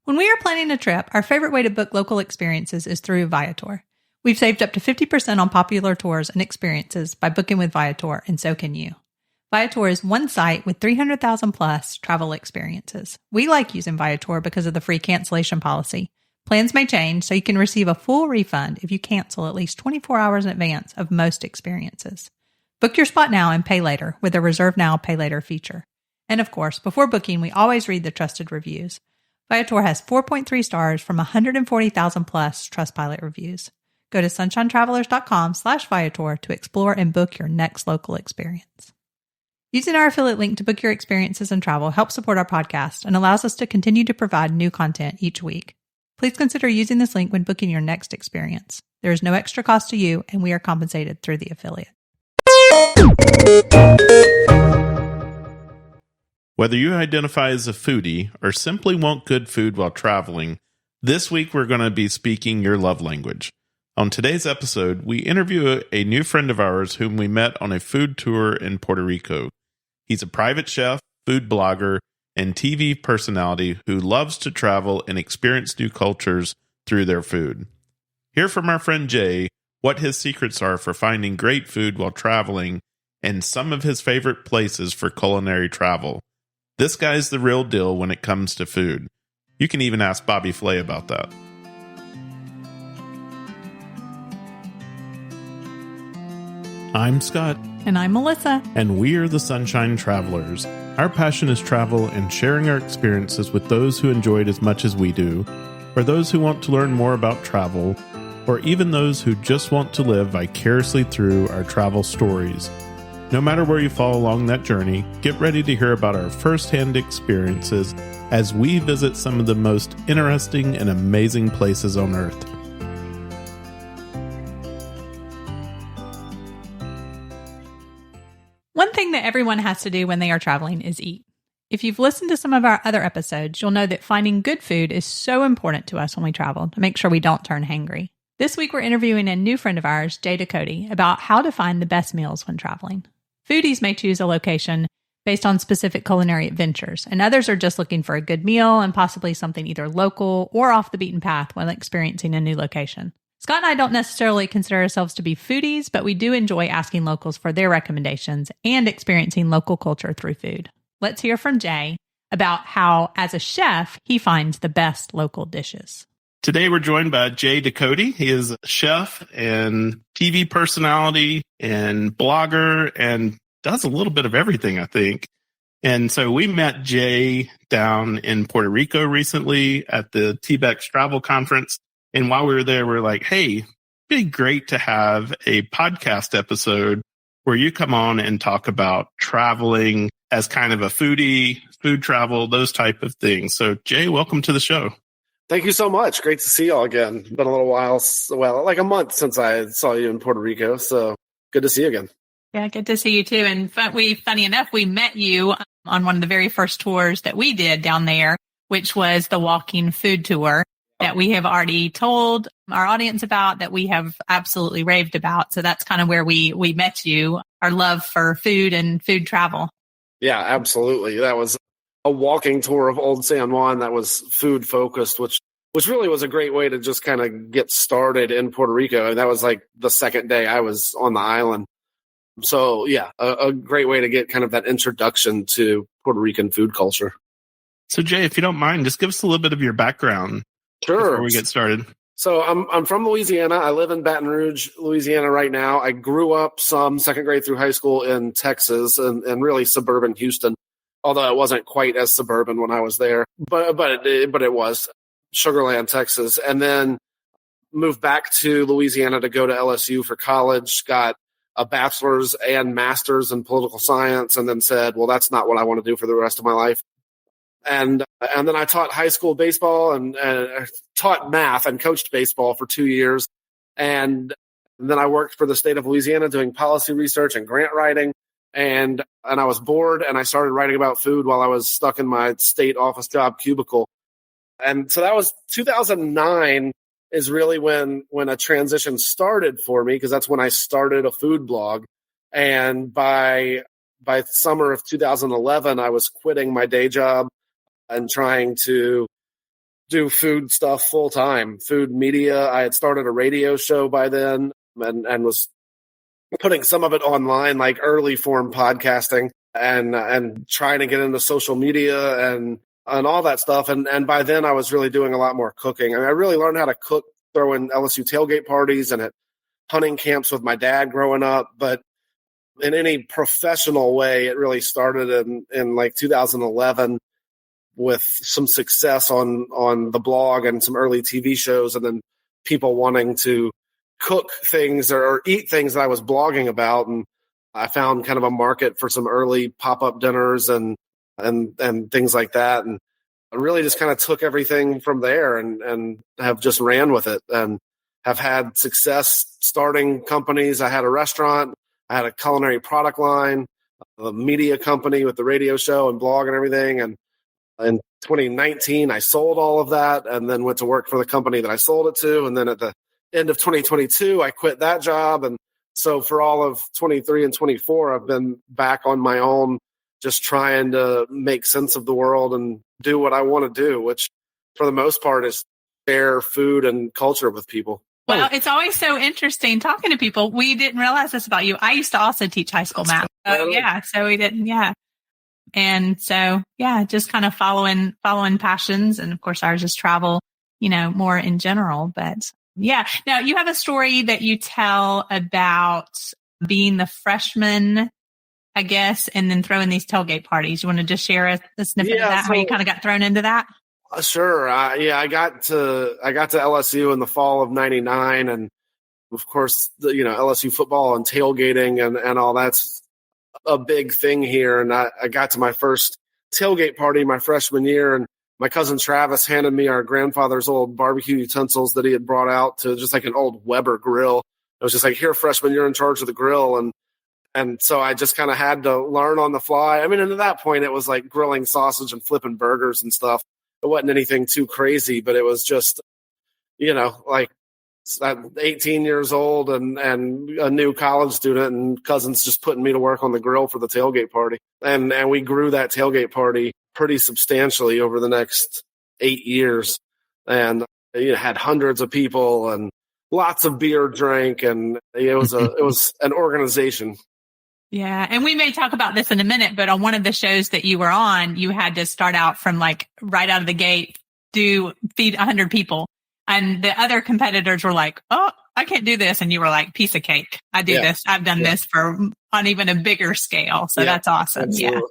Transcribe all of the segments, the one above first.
When we are planning a trip, our favorite way to book local experiences is through Viator. We've saved up to 50% on popular tours and experiences by booking with Viator, and so can you. Viator is one site with 300,000 plus travel experiences. We like using Viator because of the free cancellation policy. Plans may change, so you can receive a full refund if you cancel at least 24 hours in advance of most experiences. Book your spot now and pay later with a Reserve Now, Pay Later feature. And of course, before booking, we always read the trusted reviews. Viator has 4.3 stars from 140,000 plus Trustpilot reviews. Go to sunshinetravelers.com/Viator to explore and book your next local experience. Using our affiliate link to book your experiences and travel helps support our podcast and allows us to continue to provide new content each week. Please consider using this link when booking your next experience. There is no extra cost to you, and we are compensated through the affiliate. Whether you identify as a foodie or simply want good food while traveling, this week we're going to be speaking your love language. On today's episode, we interview a new friend of ours whom we met on a food tour in Puerto Rico. He's a private chef, food blogger, and TV personality who loves to travel and experience new cultures through their food. Hear from our friend Jay what his secrets are for finding great food while traveling and some of his favorite places for culinary travel. This guy's the real deal when it comes to food. You can even ask Bobby Flay about that. I'm Scott. And I'm Melissa. And we are the Sunshine Travelers. Our passion is travel and sharing our experiences with those who enjoy it as much as we do, or those who want to learn more about travel, or even those who just want to live vicariously through our travel stories. No matter where you fall along that journey, get ready to hear about our first-hand experiences as we visit some of the most interesting and amazing places on Earth. One thing that everyone has to do when they are traveling is eat. If you've listened to some of our other episodes, you'll know that finding good food is so important to us when we travel to make sure we don't turn hangry. This week, we're interviewing a new friend of ours, Jay Ducote, about how to find the best meals when traveling. Foodies may choose a location based on specific culinary adventures, and others are just looking for a good meal and possibly something either local or off the beaten path when experiencing a new location. Scott and I don't necessarily consider ourselves to be foodies, but we do enjoy asking locals for their recommendations and experiencing local culture through food. Let's hear from Jay about how, as a chef, he finds the best local dishes. Today we're joined by Jay Ducote. He is a chef and TV personality and blogger and does a little bit of everything, I think. And so we met Jay down in Puerto Rico recently at the TBEX Travel Conference. And while we were there, we were like, hey, it'd be great to have a podcast episode where you come on and talk about traveling as kind of a foodie, food travel, those type of things. So Jay, welcome to the show. Thank you so much. Great to see y'all again. Been a little while, well, like a month since I saw you in Puerto Rico. So good to see you again. Yeah, good to see you too. And funny enough, we met you on one of the very first tours that we did down there, which was the walking food tour that we have already told our audience about, that we have absolutely raved about. So that's kind of where we met you, our love for food and food travel. Yeah, absolutely. That was a walking tour of Old San Juan that was food focused, which really was a great way to just kind of get started in Puerto Rico. And that was like the second day I was on the island. So yeah, a great way to get kind of that introduction to Puerto Rican food culture. So Jay, if you don't mind, just give us a little bit of your background. Sure. Before we get started. So I'm from Louisiana. I live in Baton Rouge, Louisiana right now. I grew up some second grade through high school in Texas and really suburban Houston. Although it wasn't quite as suburban when I was there, but it was Sugarland, Texas, and then moved back to Louisiana to go to LSU for college. Got a bachelor's and master's in political science, and then said, "Well, that's not what I want to do for the rest of my life." And then I taught high school baseball and taught math and coached baseball for 2 years, and then I worked for the state of Louisiana doing policy research and grant writing. And I was bored, and I started writing about food while I was stuck in my state office job cubicle. And so that was 2009 is really when a transition started for me, because that's when I started a food blog. And by summer of 2011, I was quitting my day job and trying to do food stuff full time, food media. I had started a radio show by then and was putting some of it online, like early form podcasting and trying to get into social media and all that stuff. And by then I was really doing a lot more cooking. I mean, I really learned how to cook, throwing LSU tailgate parties and at hunting camps with my dad growing up. But in any professional way, it really started in like 2011 with some success on the blog and some early TV shows, and then people wanting to cook things or eat things that I was blogging about. And I found kind of a market for some early pop-up dinners and things like that. And I really just kind of took everything from there and have just ran with it and have had success starting companies. I had a restaurant. I had a culinary product line, a media company with the radio show and blog and everything. And in 2019, I sold all of that and then went to work for the company that I sold it to. And then at the end of 2022, I quit that job. And so for all of 23 and 24, I've been back on my own, just trying to make sense of the world and do what I want to do, which for the most part is share food and culture with people. Well, it's always so interesting talking to people. We didn't realize this about you. I used to also teach high school math. Oh, yeah. So we didn't. Yeah. And so, yeah, just kind of following passions. And of course, ours is travel, more in general. But yeah. Now, you have a story that you tell about being the freshman, I guess, and then throwing these tailgate parties. You want to just share a snippet of that, how you kind of got thrown into that? Sure. I got to LSU in the fall of '99, and of course, LSU football and tailgating and all that's a big thing here. And I got to my first tailgate party my freshman year, and my cousin Travis handed me our grandfather's old barbecue utensils that he had brought out to just like an old Weber grill. It was just like, here, freshman, you're in charge of the grill. And so I just kind of had to learn on the fly. I mean, and at that point, it was like grilling sausage and flipping burgers and stuff. It wasn't anything too crazy, but it was just, like 18 years old and a new college student, and cousins just putting me to work on the grill for the tailgate party. And we grew that tailgate party pretty substantially over the next 8 years, and had hundreds of people and lots of beer drank, and it was an organization. Yeah. And we may talk about this in a minute, but on one of the shows that you were on, you had to start out from like right out of the gate, feed 100 people. And the other competitors were like, oh, I can't do this. And you were like, piece of cake. I do this. I've done this on even a bigger scale. So that's awesome. Absolutely. Yeah.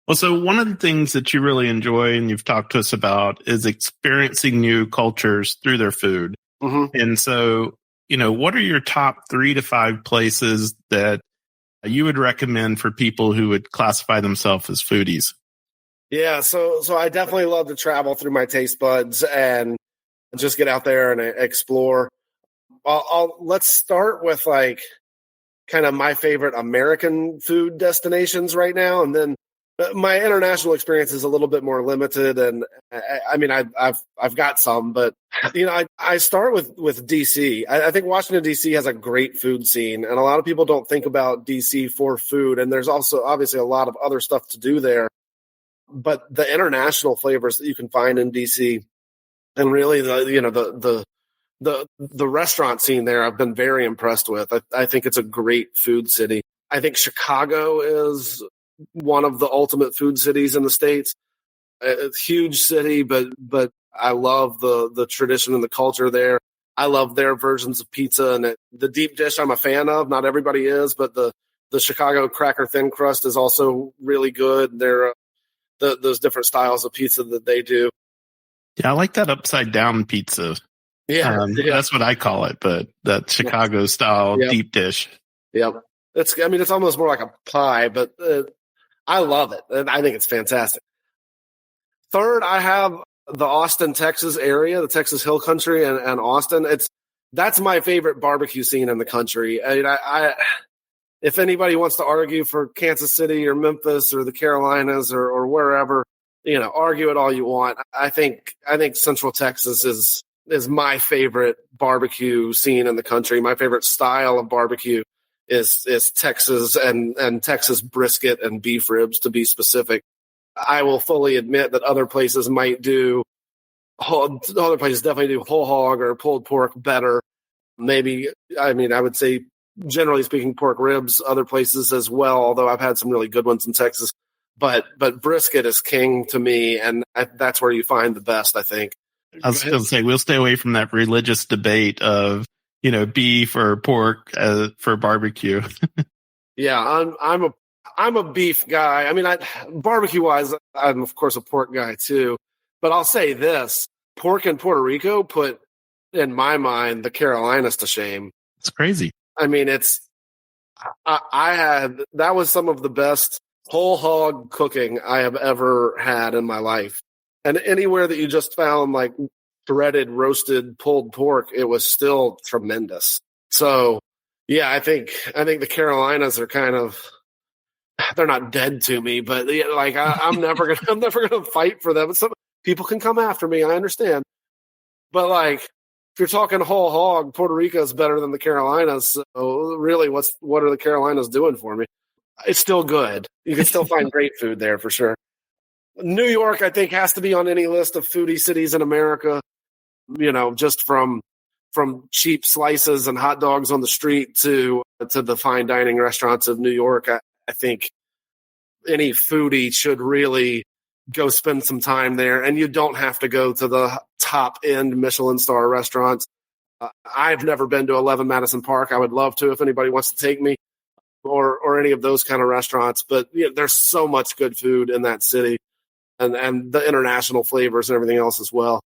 Well, so one of the things that you really enjoy and you've talked to us about is experiencing new cultures through their food. Mm-hmm. And so, what are your top 3 to 5 places that you would recommend for people who would classify themselves as foodies? Yeah, so I definitely love to travel through my taste buds and just get out there and explore. Let's start with like kind of my favorite American food destinations right now, and then my international experience is a little bit more limited. And I mean, I've got some, but I start with DC. I think Washington DC has a great food scene, and a lot of people don't think about DC for food. And there's also obviously a lot of other stuff to do there, but the international flavors that you can find in DC, and really the restaurant scene there, I've been very impressed with. I think it's a great food city. I think Chicago is one of the ultimate food cities in the States. It's a huge city, but I love the tradition and the culture there. I love their versions of pizza, and the deep dish I'm a fan of. Not everybody is, but the Chicago cracker thin crust is also really good. They're those different styles of pizza that they do. Yeah, I like that upside down pizza. Yeah, that's what I call it, but that Chicago style deep dish. Yep. It's almost more like a pie, but I love it. And I think it's fantastic. Third, I have the Austin, Texas area, the Texas Hill Country and Austin. That's my favorite barbecue scene in the country. I mean, if anybody wants to argue for Kansas City or Memphis or the Carolinas or wherever, argue it all you want. I think Central Texas is my favorite barbecue scene in the country. My favorite style of barbecue is Texas and Texas brisket and beef ribs, to be specific. I will fully admit that other places might do Other places definitely do whole hog or pulled pork better. Maybe, I would say, generally speaking, pork ribs, other places as well, although I've had some really good ones in Texas. But brisket is king to me, and that's where you find the best, I think. I was going to say, we'll stay away from that religious debate of, beef or pork for barbecue. Yeah, I'm a beef guy. Barbecue wise, I'm of course a pork guy too. But I'll say this: pork in Puerto Rico put, in my mind, the Carolinas to shame. It's crazy. That was some of the best whole hog cooking I have ever had in my life. And anywhere that you just found like shredded, roasted, pulled pork, it was still tremendous. So yeah, I think the Carolinas are kind of, they're not dead to me, but like I'm never gonna fight for them. Some people can come after me, I understand, but like if you're talking whole hog, Puerto Rico is better than the Carolinas. So really, what are the Carolinas doing for me? It's still good. You can still find great food there for sure. New York, I think, has to be on any list of foodie cities in America. Just from cheap slices and hot dogs on the street to the fine dining restaurants of New York. I think any foodie should really go spend some time there, and you don't have to go to the top end Michelin star restaurants. I've never been to 11 Madison Park. I would love to if anybody wants to take me, or any of those kind of restaurants. But there's so much good food in that city, and the international flavors and everything else as well.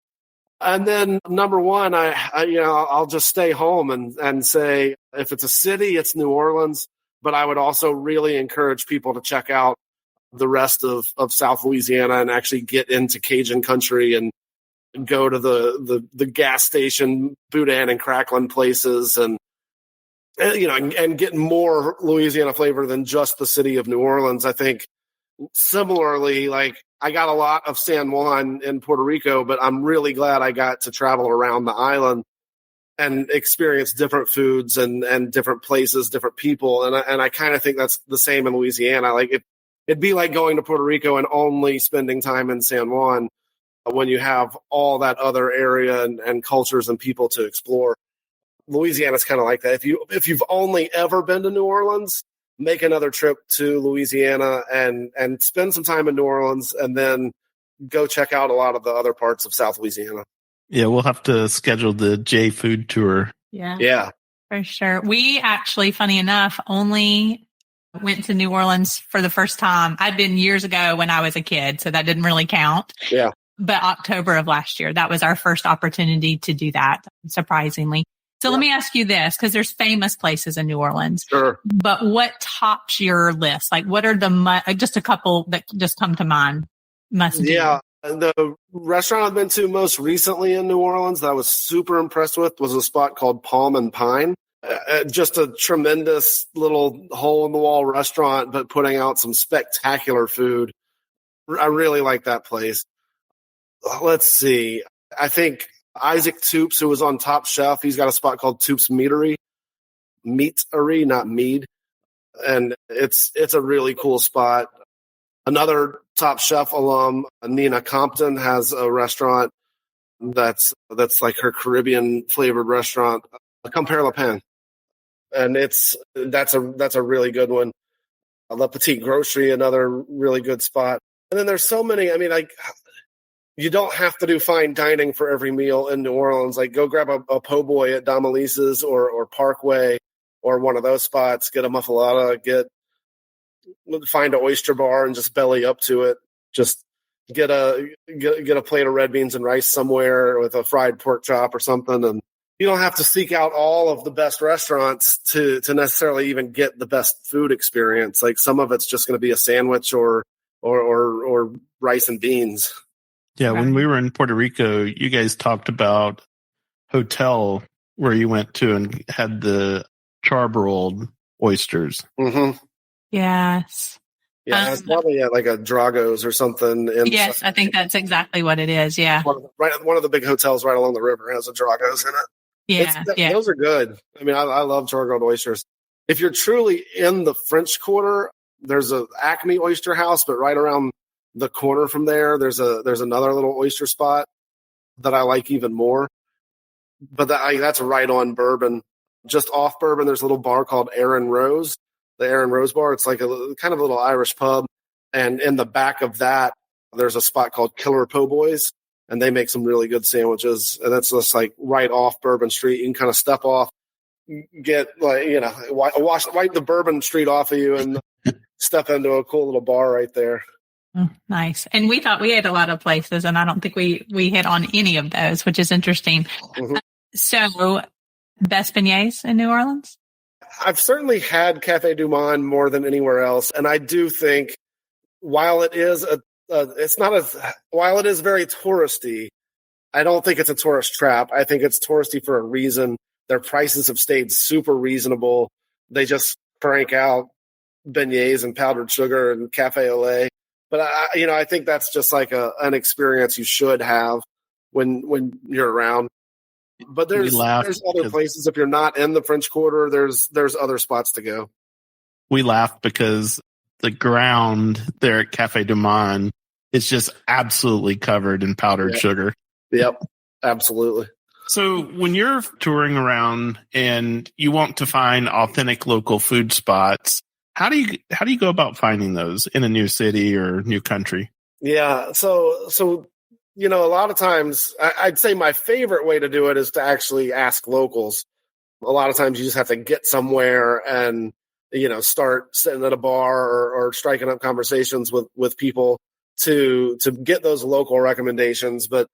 And then number one, I'll just stay home and say, if it's a city, it's New Orleans. But I would also really encourage people to check out the rest of South Louisiana and actually get into Cajun country and go to the gas station, boudin and crackling places and get more Louisiana flavor than just the city of New Orleans. I think similarly, like I got a lot of San Juan in Puerto Rico, but I'm really glad I got to travel around the island and experience different foods and different places, different people. And I kind of think that's the same in Louisiana. Like it'd be like going to Puerto Rico and only spending time in San Juan when you have all that other area and cultures and people to explore. Louisiana's kind of like that. If you've only ever been to New Orleans, make another trip to Louisiana and spend some time in New Orleans, and then go check out a lot of the other parts of South Louisiana. Yeah, we'll have to schedule the Jay food tour. Yeah, for sure. We actually, funny enough, only went to New Orleans for the first time. I'd been years ago when I was a kid, so that didn't really count. Yeah. But October of last year, that was our first opportunity to do that, surprisingly. So let me ask you this, because there's famous places in New Orleans. Sure. But what tops your list? Like, what are just a couple that just come to mind? Must do. Yeah. The restaurant I've been to most recently in New Orleans that I was super impressed with was a spot called Palm and Pine. Just a tremendous little hole-in-the-wall restaurant, but putting out some spectacular food. I really like that place. Let's see. I think Isaac Toops, who was on Top Chef, he's got a spot called Toops Meatery, not mead. And it's a really cool spot. Another Top Chef alum, Nina Compton, has a restaurant that's like her Caribbean flavored restaurant, Compare La Pen. And that's a really good one. La Petite Grocery, another really good spot. And then there's so many, you don't have to do fine dining for every meal in New Orleans. Like, go grab a po' boy at Domalice's or Parkway or one of those spots. Get a muffaletta. Find an oyster bar and just belly up to it. Just get a plate of red beans and rice somewhere with a fried pork chop or something. And you don't have to seek out all of the best restaurants to necessarily even get the best food experience. Like, some of it's just going to be a sandwich or rice and beans. Yeah, when we were in Puerto Rico, you guys talked about hotel where you went to and had the charbroiled oysters. Mm-hmm. Yes. Yeah, it's probably at like a Drago's or something. Yes, I think that's exactly what it is. Yeah. One of the big hotels right along the river has a Drago's in it. Yeah. Those are good. I love char-grilled oysters. If you're truly in the French Quarter, there's a Acme Oyster House, but right around the corner from there's another little oyster spot. that I like even more. But that's right on Bourbon. Just off Bourbon, there's a little bar called Aaron Rose, the Aaron Rose Bar. It's like a kind of a little Irish pub. And in the back of that, there's a spot called Killer Po' Boys, and they make some really good sandwiches. And that's just like right off Bourbon Street. You can kind of step off, get like, wipe the Bourbon Street off of you and step into a cool little bar right there. Oh, nice. And we thought we had a lot of places, and I don't think we hit on any of those, which is interesting. Mm-hmm. So, best beignets in New Orleans? I've certainly had Café du Monde more than anywhere else, and I do think while it is while it is very touristy, I don't think it's a tourist trap. I think it's touristy for a reason. Their prices have stayed super reasonable. They just crank out beignets and powdered sugar and cafe au lait. But I think that's just like an experience you should have when you're around. But there's other places. If you're not in the French Quarter, there's other spots to go. We laugh because the ground there at Café du Monde is just absolutely covered in powdered sugar. Yep, absolutely. So when you're touring around and you want to find authentic local food spots, how do you go about finding those in a new city or new country? Yeah, so a lot of times I'd say my favorite way to do it is to actually ask locals. A lot of times you just have to get somewhere and start sitting at a bar or striking up conversations with people to get those local recommendations. But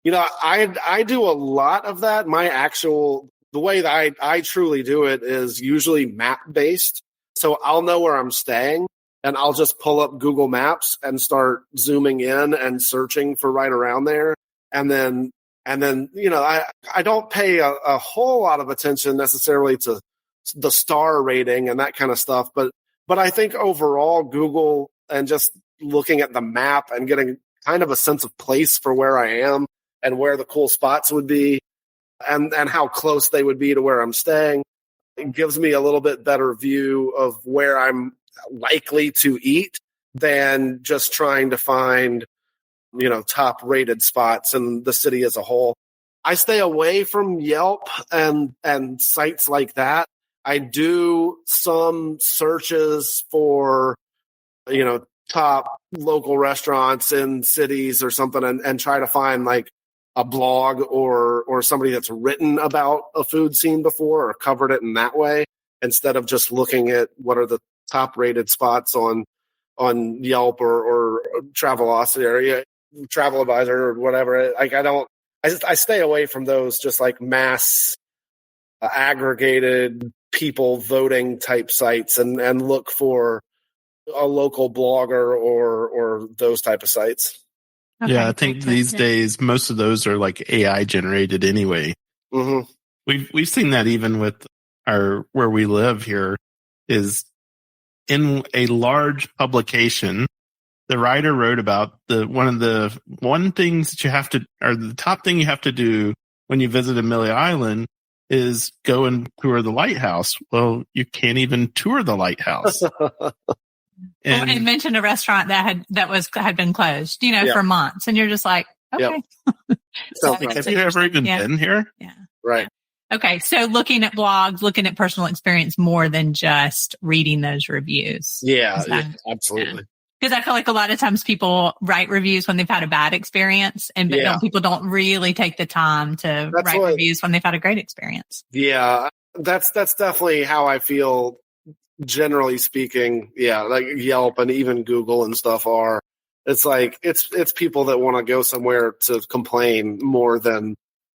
I do a lot of that. The way that I truly do it is usually map based. So I'll know where I'm staying and I'll just pull up Google Maps and start zooming in and searching for right around there. And then I don't pay a whole lot of attention necessarily to the star rating and that kind of stuff. But I think overall Google and just looking at the map and getting kind of a sense of place for where I am and where the cool spots would be and how close they would be to where I'm staying, it gives me a little bit better view of where I'm likely to eat than just trying to find, top rated spots in the city as a whole. I stay away from Yelp and sites like that. I do some searches for, top local restaurants in cities or something and try to find like a blog or somebody that's written about a food scene before or covered it in that way instead of just looking at what are the top rated spots on Yelp or Travelocity area, Travel Advisor or whatever. Like I stay away from those just like mass aggregated people voting type sites and look for a local blogger or those type of sites. Okay. Yeah, I think these days most of those are like AI generated anyway. Mm-hmm. We've seen that even with where we live here is in a large publication. The writer wrote about the top thing you have to do when you visit Amelia Island is go and tour the lighthouse. Well, you can't even tour the lighthouse. And mentioned a restaurant that had been closed, for months, and you're just like, okay. Yep. Have you ever even been here? Yeah. Right. Okay. So looking at blogs, looking at personal experience more than just reading those reviews. Yeah, absolutely. Because I feel like a lot of times people write reviews when they've had a bad experience, people don't really take the time to write reviews when they've had a great experience. Yeah, that's definitely how I feel. Generally speaking, like Yelp and even Google and stuff are. It's like it's people that want to go somewhere to complain more than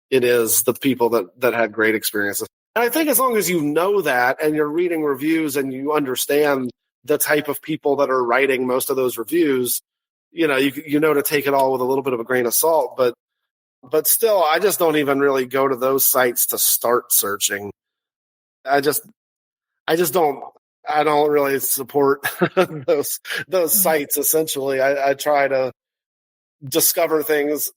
it is the people that had great experiences. And I think as long as you know that and you're reading reviews and you understand the type of people that are writing most of those reviews, you know to take it all with a little bit of a grain of salt. But still, I just don't even really go to those sites to start searching. I don't really support those sites. Essentially, I try to discover things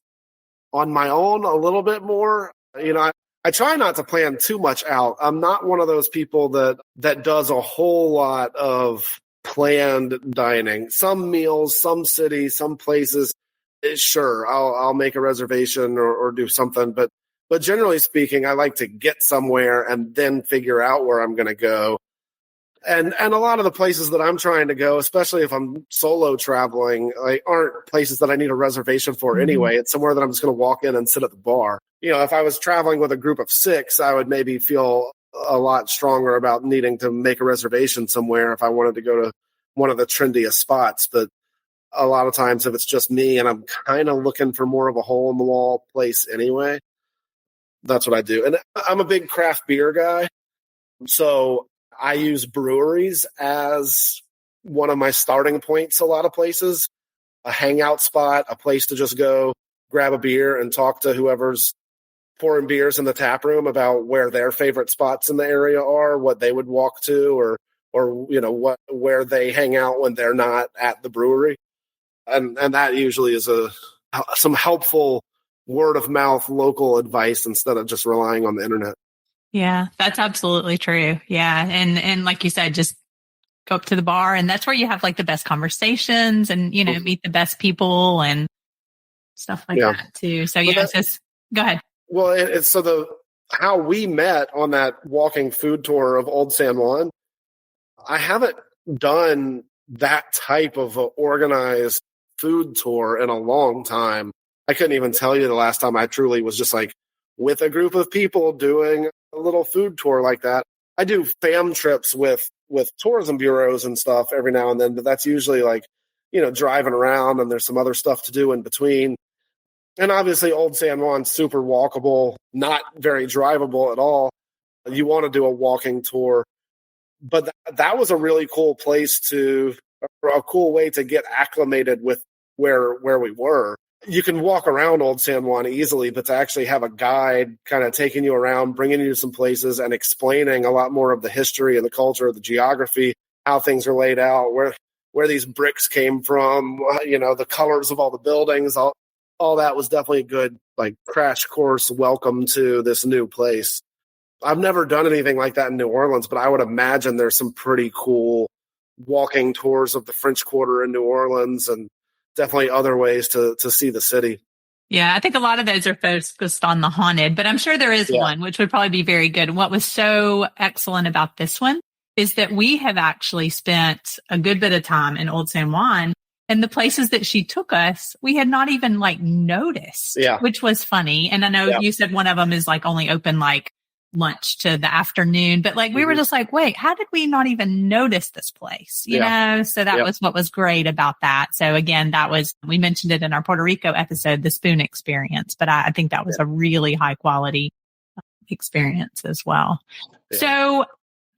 on my own a little bit more. I try not to plan too much out. I'm not one of those people that does a whole lot of planned dining. Some meals, some cities, some places, sure, I'll make a reservation or do something. But generally speaking, I like to get somewhere and then figure out where I'm going to go. And a lot of the places that I'm trying to go, especially if I'm solo traveling, aren't places that I need a reservation for anyway. It's somewhere that I'm just going to walk in and sit at the bar. If I was traveling with a group of 6, I would maybe feel a lot stronger about needing to make a reservation somewhere if I wanted to go to one of the trendiest spots. But a lot of times if it's just me and I'm kind of looking for more of a hole in the wall place anyway, that's what I do. And I'm a big craft beer guy. So I use breweries as one of my starting points a lot of places, a hangout spot, a place to just go grab a beer and talk to whoever's pouring beers in the tap room about where their favorite spots in the area are, what they would walk to, or where they hang out when they're not at the brewery. And that usually is some helpful word of mouth local advice instead of just relying on the internet. Yeah, that's absolutely true. Yeah. And like you said, just go up to the bar, and that's where you have like the best conversations and, meet the best people and stuff like that too. So go ahead. Well, it's how we met on that walking food tour of Old San Juan. I haven't done that type of organized food tour in a long time. I couldn't even tell you the last time I truly was just like with a group of people doing a little food tour like that. I do fam trips with tourism bureaus and stuff every now and then, but that's usually like, driving around, and there's some other stuff to do in between. And obviously Old San Juan's super walkable, not very drivable at all. You want to do a walking tour, but that was a really cool place a cool way to get acclimated with where we were. You can walk around Old San Juan easily, but to actually have a guide kind of taking you around, bringing you to some places and explaining a lot more of the history and the culture, the geography, how things are laid out, where these bricks came from, the colors of all the buildings, all that was definitely a good crash course welcome to this new place. I've never done anything like that in New Orleans, but I would imagine there's some pretty cool walking tours of the French Quarter in New Orleans, and definitely other ways to see the city. Yeah, I think a lot of those are focused on the haunted, but I'm sure there is one, which would probably be very good. And what was so excellent about this one is that we have actually spent a good bit of time in Old San Juan, and the places that she took us, we had not even noticed, which was funny. And I know you said one of them is only open lunch to the afternoon, but we were just wait, how did we not even notice this place? You know? So that was what was great about that. So again, we mentioned it in our Puerto Rico episode, the spoon experience, but I think that was a really high quality experience as well. Yeah. So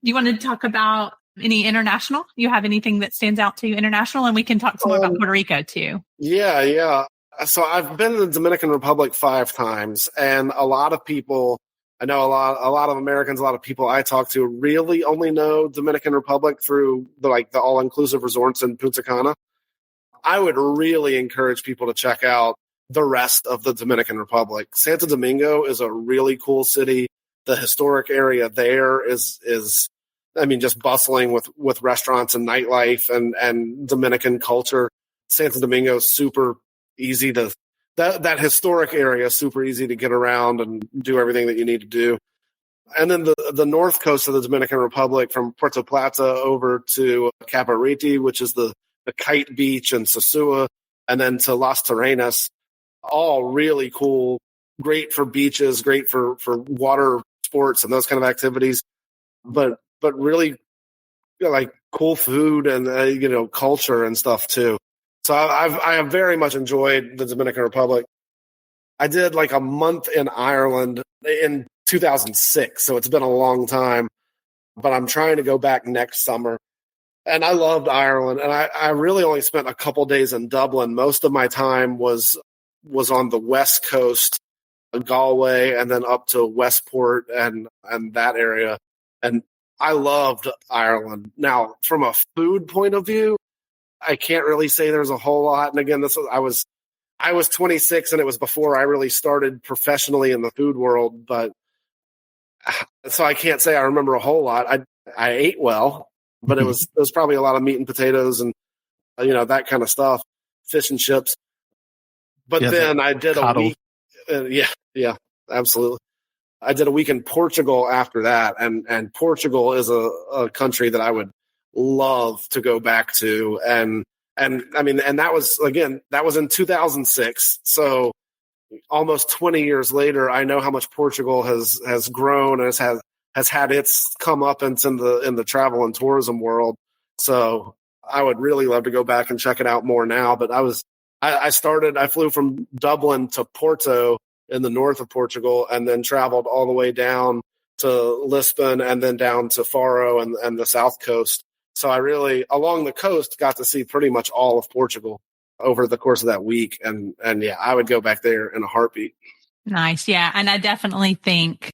do you want to talk about any international? You have anything that stands out to you international? And we can talk some more about Puerto Rico too. Yeah. So I've been in the Dominican Republic 5 times, and a lot of people, I know a lot of Americans, a lot of people I talk to really only know Dominican Republic through the all-inclusive resorts in Punta Cana. I would really encourage people to check out the rest of the Dominican Republic. Santo Domingo is a really cool city. The historic area there is just bustling with restaurants and nightlife and Dominican culture. Santo Domingo is super easy to that historic area is super easy to get around and do everything that you need to do. And then the north coast of the Dominican Republic, from Puerto Plata over to Cabarete, which is the Kite Beach, and Sosua, and then to Las Terrenas, all really cool, great for beaches, great for water sports and those kind of activities, but really cool food and culture and stuff too. So I have very much enjoyed the Dominican Republic. I did a month in Ireland in 2006, so it's been a long time, but I'm trying to go back next summer. And I loved Ireland, and I really only spent a couple days in Dublin. Most of my time was on the west coast, Galway, and then up to Westport and that area. And I loved Ireland. Now, from a food point of view, I can't really say there's a whole lot. And again, I was 26, and it was before I really started professionally in the food world. But so I can't say I remember a whole lot. I ate well, but it was probably a lot of meat and potatoes and that kind of stuff, fish and chips. But then I did a week. Yeah, absolutely. I did a week in Portugal after that, and Portugal is a country that I would love to go back to, and I mean, and that was in 2006, so almost 20 years later, I know how much Portugal has grown and has had its comeuppance in the travel and tourism world. So I would really love to go back and check it out more now. But I flew from Dublin to Porto in the north of Portugal, and then traveled all the way down to Lisbon and then down to Faro and the south coast. So I really, along the coast, got to see pretty much all of Portugal over the course of that week. And yeah, I would go back there in a heartbeat. Nice. Yeah. And I definitely think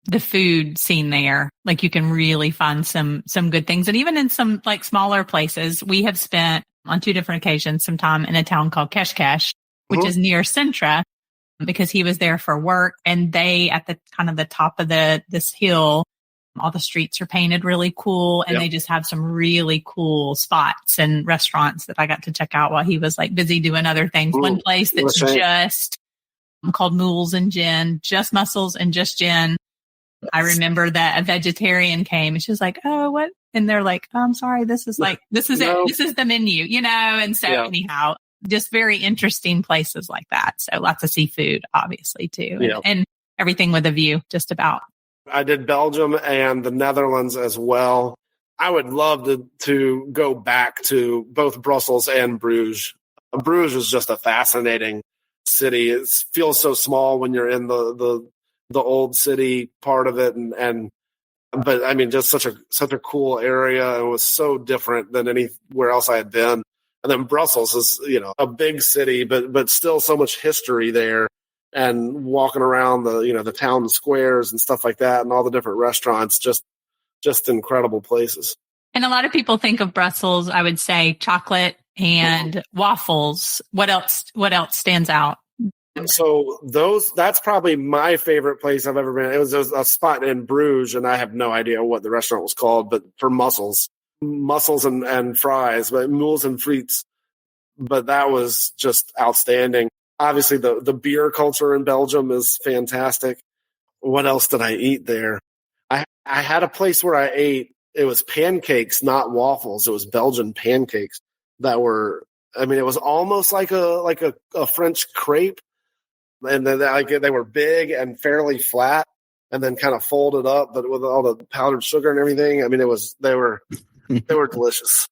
the food scene there, like you can really find some good things. And even in some like smaller places, we have spent on 2 different occasions some time in a town called Keshkesh, which is near Sintra, because he was there for work. And they, at the kind of the top of this hill, all the streets are painted really cool. And they just have some really cool spots and restaurants that I got to check out while he was like busy doing other things. One place that's just called Mules and Gin, just mussels and just gin. I remember that a vegetarian came and she was like, oh, what? And they're like, oh, I'm sorry. This is it. This is the menu, And so anyhow, just very interesting places like that. So lots of seafood, obviously, too. And everything with a view, just about. I did Belgium and the Netherlands as well. I would love to go back to both Brussels and Bruges. Bruges is just a fascinating city. It feels so small when you're in the old city part of it, but I mean, just such a cool area. It was so different than anywhere else I had been. And then Brussels is, a big city, but still so much history there. And walking around the town squares and stuff like that, and all the different restaurants, just incredible places. And a lot of people think of Brussels, I would say chocolate and waffles. What else stands out? So that's probably my favorite place I've ever been. It was a spot in Bruges, and I have no idea what the restaurant was called, but for mussels and fries, but mules and frites. But that was just outstanding. Obviously, the beer culture in Belgium is fantastic. What else did I eat there? I had a place where I ate. It was pancakes, not waffles. It was Belgian pancakes that were. I mean, it was almost like a French crepe, and then they were big and fairly flat, and then kind of folded up, but with all the powdered sugar and everything. I mean, they were delicious.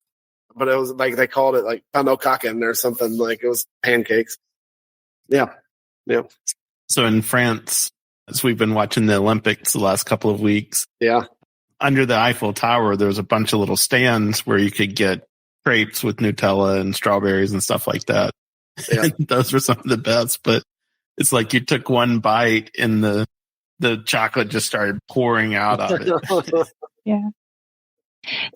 But it was like they called it like panokaken or something. Like it was pancakes. Yeah. So in France, as we've been watching the Olympics the last couple of weeks, under the Eiffel Tower, there was a bunch of little stands where you could get crepes with Nutella and strawberries and stuff like that. Yeah. And those were some of the best, but it's like you took one bite and the chocolate just started pouring out of it. Yeah.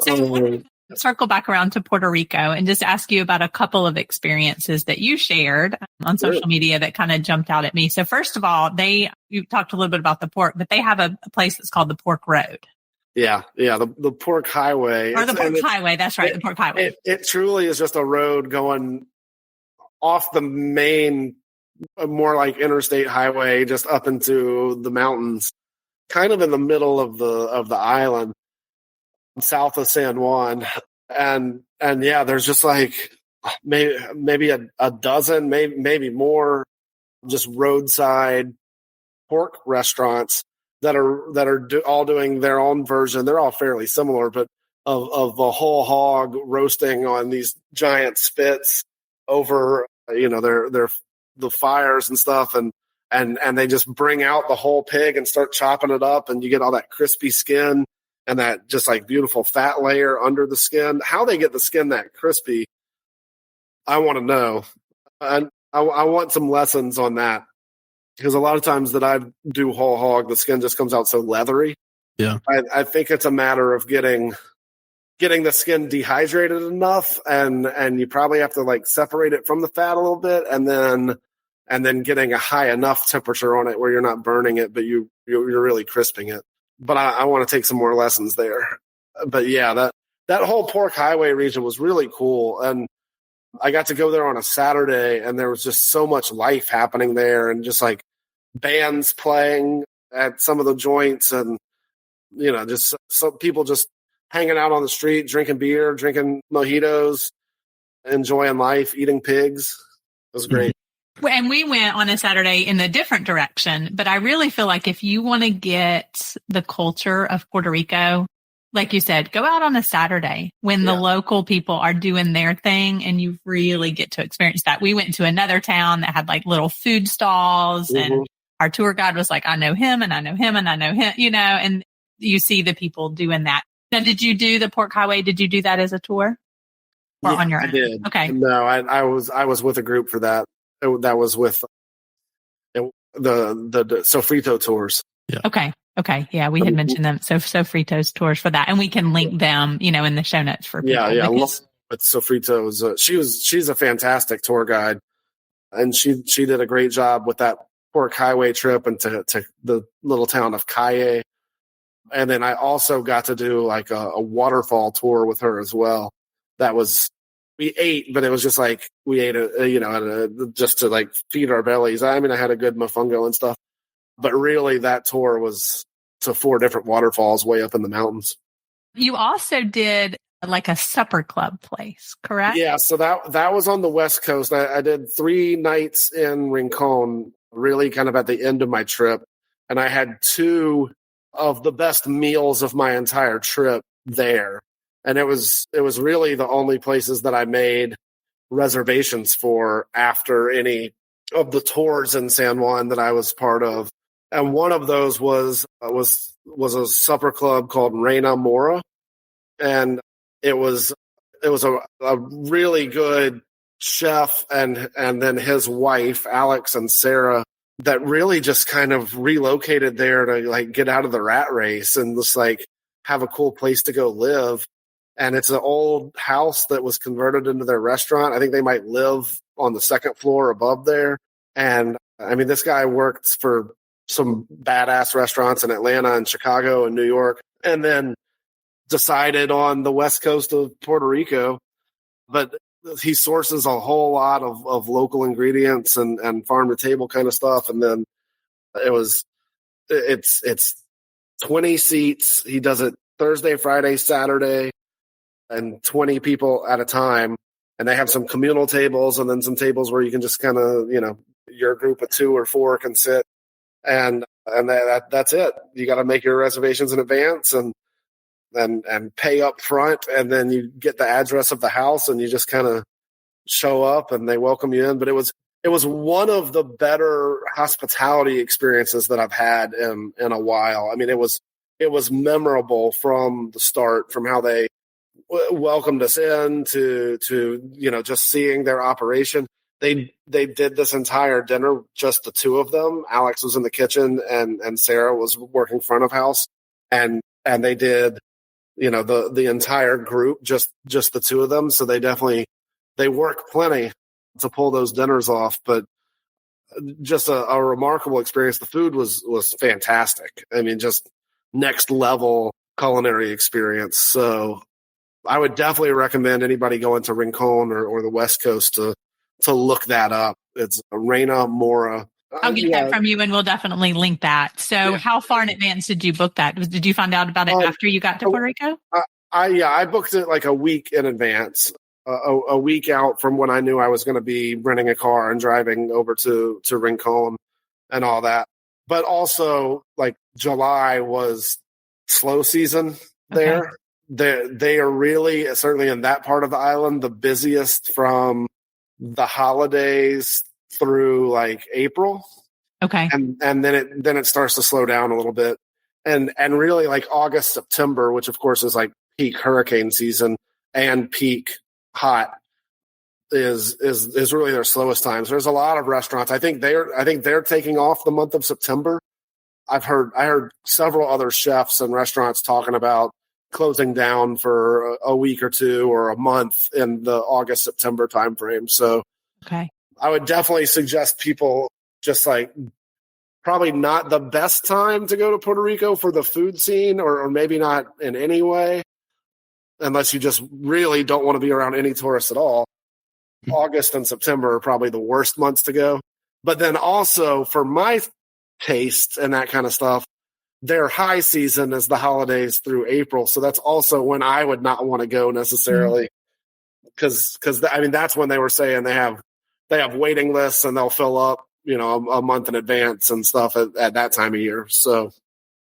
So circle back around to Puerto Rico and just ask you about a couple of experiences that you shared on social media that kind of jumped out at me. So first of all, you talked a little bit about the pork, but they have a place that's called the Pork Road. Yeah. The Pork Highway. Or the Pork Highway. That's right. The Pork Highway. It truly is just a road going off the main, more like interstate highway, just up into the mountains, kind of in the middle of the island, south of San Juan. And yeah, there's just like maybe a dozen, maybe more, just roadside pork restaurants that are all doing their own version. They're all fairly similar, but of the whole hog roasting on these giant spits over, the fires and stuff. And they just bring out the whole pig and start chopping it up, and you get all that crispy skin and that just like beautiful fat layer under the skin. How they get the skin that crispy, I want to know. And I want some lessons on that, because a lot of times that I do whole hog, the skin just comes out so leathery. Yeah. I think it's a matter of getting the skin dehydrated enough, and you probably have to like separate it from the fat a little bit, and then getting a high enough temperature on it where you're not burning it, but you're really crisping it. But I want to take some more lessons there. But yeah, that whole Pork Highway region was really cool. And I got to go there on a Saturday, and there was just so much life happening there, and just like bands playing at some of the joints, and just some people just hanging out on the street, drinking beer, drinking mojitos, enjoying life, eating pigs. It was great. And we went on a Saturday in a different direction, but I really feel like if you want to get the culture of Puerto Rico, like you said, go out on a Saturday when the local people are doing their thing, and you really get to experience that. We went to another town that had like little food stalls, and our tour guide was like, I know him and I know him and I know him, and you see the people doing that. Now, did you do the Pork Highway? Did you do that as a tour or on your own? I did. Okay. No, I was with a group for that. That was with the Sofrito tours. Yeah. Okay. Yeah, we had mentioned them. So Sofrito's tours for that, and we can link them, in the show notes for people. Yeah. But Sofrito's, she's a fantastic tour guide, and she did a great job with that Pork Highway trip and to the little town of Calle. And then I also got to do like a waterfall tour with her as well. We ate, but it was just like we ate just to like feed our bellies. I mean, I had a good mofongo and stuff, but really that tour was to 4 different waterfalls way up in the mountains. You also did like a supper club place, correct? Yeah. So that was on the West Coast. I did 3 nights in Rincon, really kind of at the end of my trip. And I had 2 of the best meals of my entire trip there. And it was really the only places that I made reservations for after any of the tours in San Juan that I was part of. And one of those was a supper club called Reina Mora. And it was a really good chef and then his wife, Alex and Sarah, that really just kind of relocated there to like get out of the rat race and just like have a cool place to go live. And it's an old house that was converted into their restaurant. I think they might live on the 2nd floor above there. And I mean, this guy worked for some badass restaurants in Atlanta and Chicago and New York, and then decided on the West Coast of Puerto Rico. But he sources a whole lot of local ingredients and farm to table kind of stuff. And then it's 20 seats. He does it Thursday, Friday, Saturday, and 20 people at a time. And they have some communal tables and then some tables where you can just kind of, your group of 2 or 4 can sit. And that's it. You got to make your reservations in advance and pay up front. And then you get the address of the house and you just kind of show up and they welcome you in. But it was one of the better hospitality experiences that I've had in a while. I mean, it was memorable from the start, from how they welcomed us in to just seeing their operation. They did this entire dinner, just the 2 of them. Alex was in the kitchen and Sarah was working front of house, and they did, the entire group, just the 2 of them. So they work plenty to pull those dinners off, but just a remarkable experience. The food was fantastic. I mean, just next level culinary experience. So I would definitely recommend anybody going to Rincon or the West Coast to look that up. It's Reina Mora. I'll get that from you, and we'll definitely link that. So how far in advance did you book that? Did you find out about it after you got to Puerto Rico? I booked it like a week in advance, a week out from when I knew I was going to be renting a car and driving over to Rincon and all that. But also, like, July was slow season there. Okay. They are really, certainly in that part of the island, the busiest from the holidays through like April. Okay. And then it starts to slow down a little bit. And really like August, September, which of course is like peak hurricane season and peak hot, is really their slowest times. There's a lot of restaurants. I think they're taking off the month of September. I heard several other chefs and restaurants talking about closing down for a week or 2 or a month in the August, September timeframe. So okay, I would definitely suggest people just like probably not the best time to go to Puerto Rico for the food scene, or maybe not in any way, unless you just really don't want to be around any tourists at all. August and September are probably the worst months to go. But then also for my taste and that kind of stuff, their high season is the holidays through April. So that's also when I would not want to go necessarily. Because I mean, that's when they were saying they have waiting lists and they'll fill up, a month in advance and stuff at that time of year. So.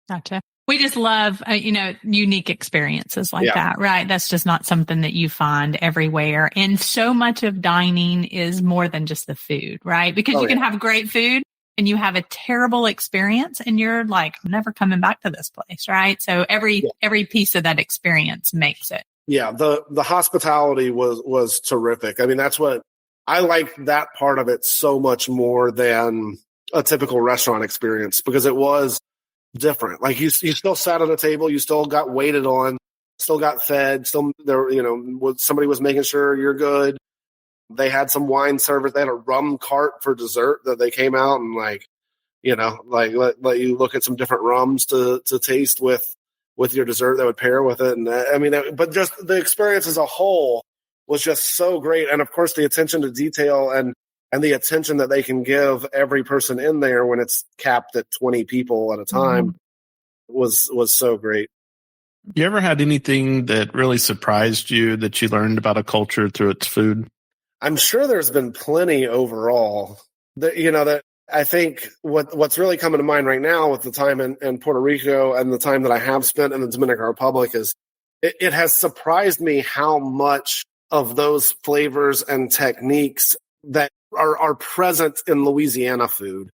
Gotcha. We just love, unique experiences like that, right? That's just not something that you find everywhere. And so much of dining is more than just the food, right? Because you can have great food and you have a terrible experience and you're like, I'm never coming back to this place, right? So every piece of that experience makes it. Yeah. The hospitality was terrific. I mean, that's what I liked, that part of it so much more than a typical restaurant experience, because it was different. Like you still sat at a table, you still got waited on, still got fed, still there, somebody was making sure you're good. They had some wine service. They had a rum cart for dessert that they came out and let you look at some different rums to taste with your dessert that would pair with it. And but just the experience as a whole was just so great. And of course the attention to detail and the attention that they can give every person in there when it's capped at 20 people at a time was so great. You ever had anything that really surprised you that you learned about a culture through its food? I'm sure there's been plenty overall. That I think what's really coming to mind right now with the time in Puerto Rico and the time that I have spent in the Dominican Republic is it has surprised me how much of those flavors and techniques that are present in Louisiana food.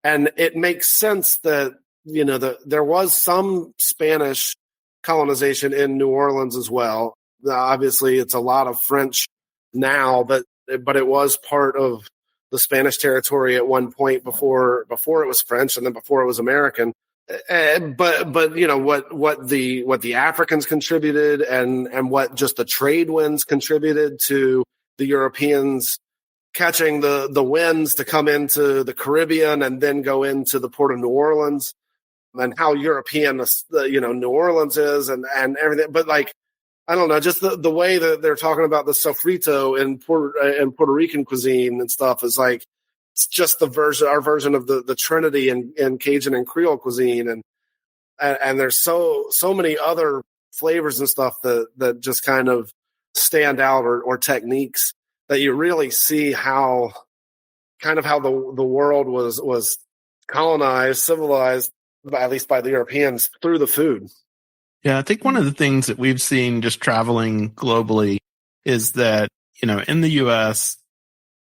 And it makes sense that, there was some Spanish colonization in New Orleans as well. Obviously, it's a lot of French now, but it was part of the Spanish territory at one point before it was French and then before it was American. But what the Africans contributed and what just the trade winds contributed to the Europeans catching the winds to come into the Caribbean and then go into the port of New Orleans, and how European New Orleans is and everything. But I don't know, just the way that they're talking about the sofrito in Puerto Rican cuisine and stuff is it's just our version of the Trinity in Cajun and Creole cuisine, and there's so many other flavors and stuff that just kind of stand out, or techniques that you really see how the world was colonized, civilized, at least by the Europeans, through the food. Yeah, I think one of the things that we've seen just traveling globally is that, in the U.S.,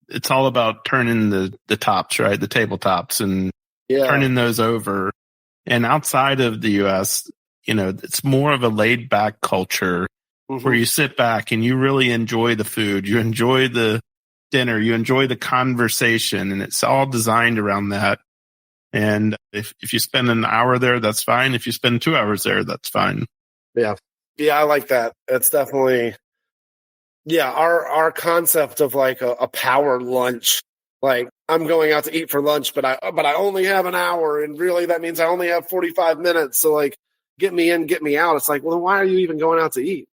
it's all about turning the tops, right? The tabletops and turning those over. And outside of the U.S., it's more of a laid back culture where you sit back and you really enjoy the food. You enjoy the dinner. You enjoy the conversation. And it's all designed around that. And if you spend an hour there, that's fine. If you spend 2 hours there, that's fine. Yeah. Yeah, I like that. It's definitely, our concept of a power lunch. I'm going out to eat for lunch, but I only have an hour, and really that means I only have 45 minutes. So get me in, get me out. It's well, then why are you even going out to eat?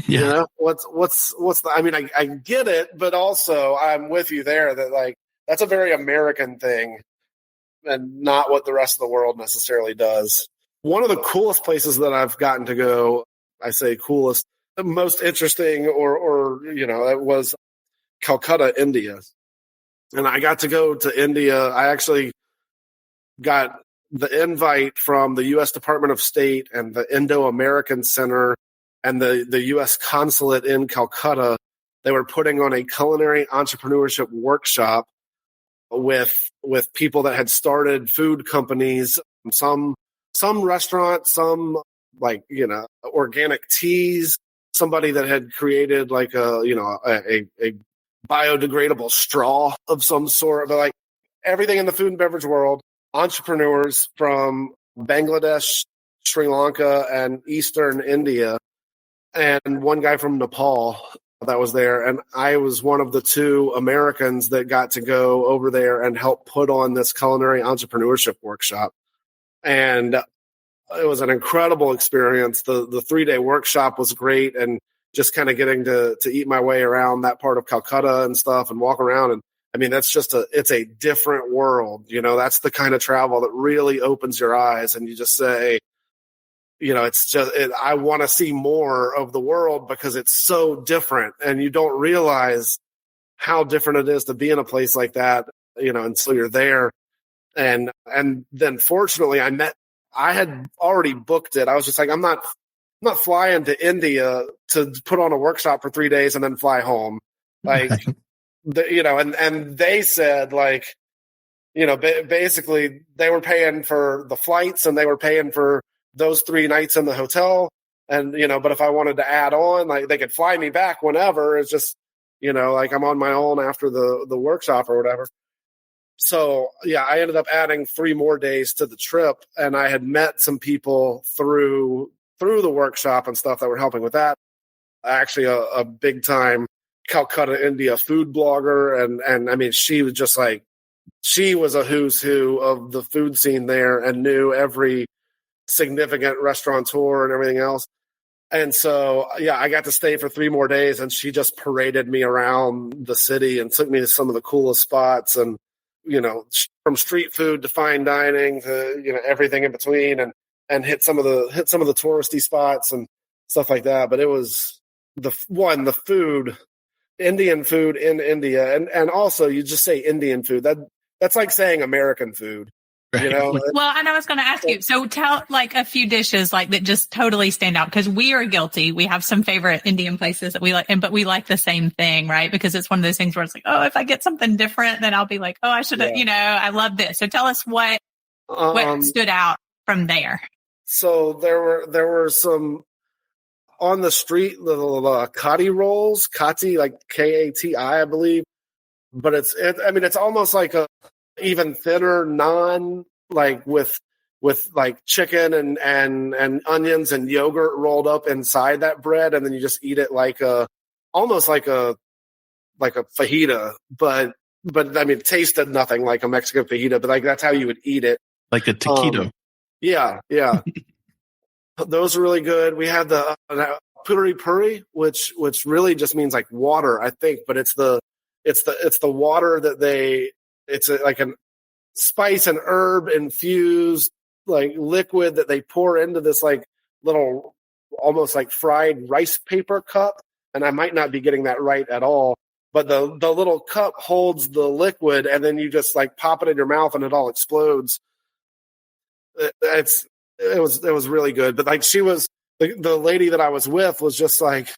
Yeah. What's the, I get it, but also I'm with you there that that's a very American thing and not what the rest of the world necessarily does. One of the coolest places that I've gotten to go, I say coolest, the most interesting it was Calcutta, India. And I got to go to India. I actually got the invite from the U.S. Department of State and the Indo-American Center and the U.S. Consulate in Calcutta. They were putting on a culinary entrepreneurship workshop with people that had started food companies, some restaurants, some organic teas, somebody that had created a biodegradable straw of some sort, but everything in the food and beverage world, entrepreneurs from Bangladesh, Sri Lanka, and Eastern India, and one guy from Nepal that was there. And I was one of the 2 Americans that got to go over there and help put on this culinary entrepreneurship workshop. And it was an incredible experience. The 3-day workshop was great. And just kind of getting to eat my way around that part of Calcutta and stuff and walk around. And I mean, that's it's a different world. That's the kind of travel that really opens your eyes, and you just say, I want to see more of the world because it's so different, and you don't realize how different it is to be in a place like that, until you're there. And then fortunately I had already booked it. I was just like, I'm not flying to India to put on a workshop for 3 days and then fly home. Like, and they said, like, basically they were paying for the flights and they were paying for those 3 nights in the hotel. And, but if I wanted to add on, like, they could fly me back whenever. It's just, like I'm on my own after the workshop or whatever. So yeah, I ended up adding 3 more days to the trip, and I had met some people through the workshop and stuff that were helping with that. Actually, a big time Calcutta, India food blogger, and I mean, she was just like, she was a who's who of the food scene there and knew every significant restaurateur and everything else. And so, yeah, I got to stay for 3 more days, and she just paraded me around the city and took me to some of the coolest spots, and from street food to fine dining to everything in between, and hit some of the touristy spots and stuff like that. But it was the food, Indian food in India, and also you just say Indian food, that's like saying American food. Well, and I was going to ask you, so tell like a few dishes like that just totally stand out, because we are guilty. We have some favorite Indian places that we like, but we like the same thing, right? Because it's one of those things where it's like, oh, if I get something different, then I'll be like, oh, I should have, I love this. So tell us what stood out from there. So there were some on the street little kati rolls, kati, like Kati, I believe, but it's almost like a even thinner naan, like with like chicken and onions and yogurt rolled up inside that bread, and then you just eat it almost like a fajita, but I mean, it tasted nothing like a Mexican fajita, but like that's how you would eat it, like a taquito. Yeah. Those are really good. We had the puri puri, which really just means like water, I think, but it's the water that it's like a spice and herb infused like liquid that they pour into this like little almost like fried rice paper cup. And I might not be getting that right at all, but the little cup holds the liquid, and then you just like pop it in your mouth and it all explodes. It was really good. But like the lady that I was with was just like,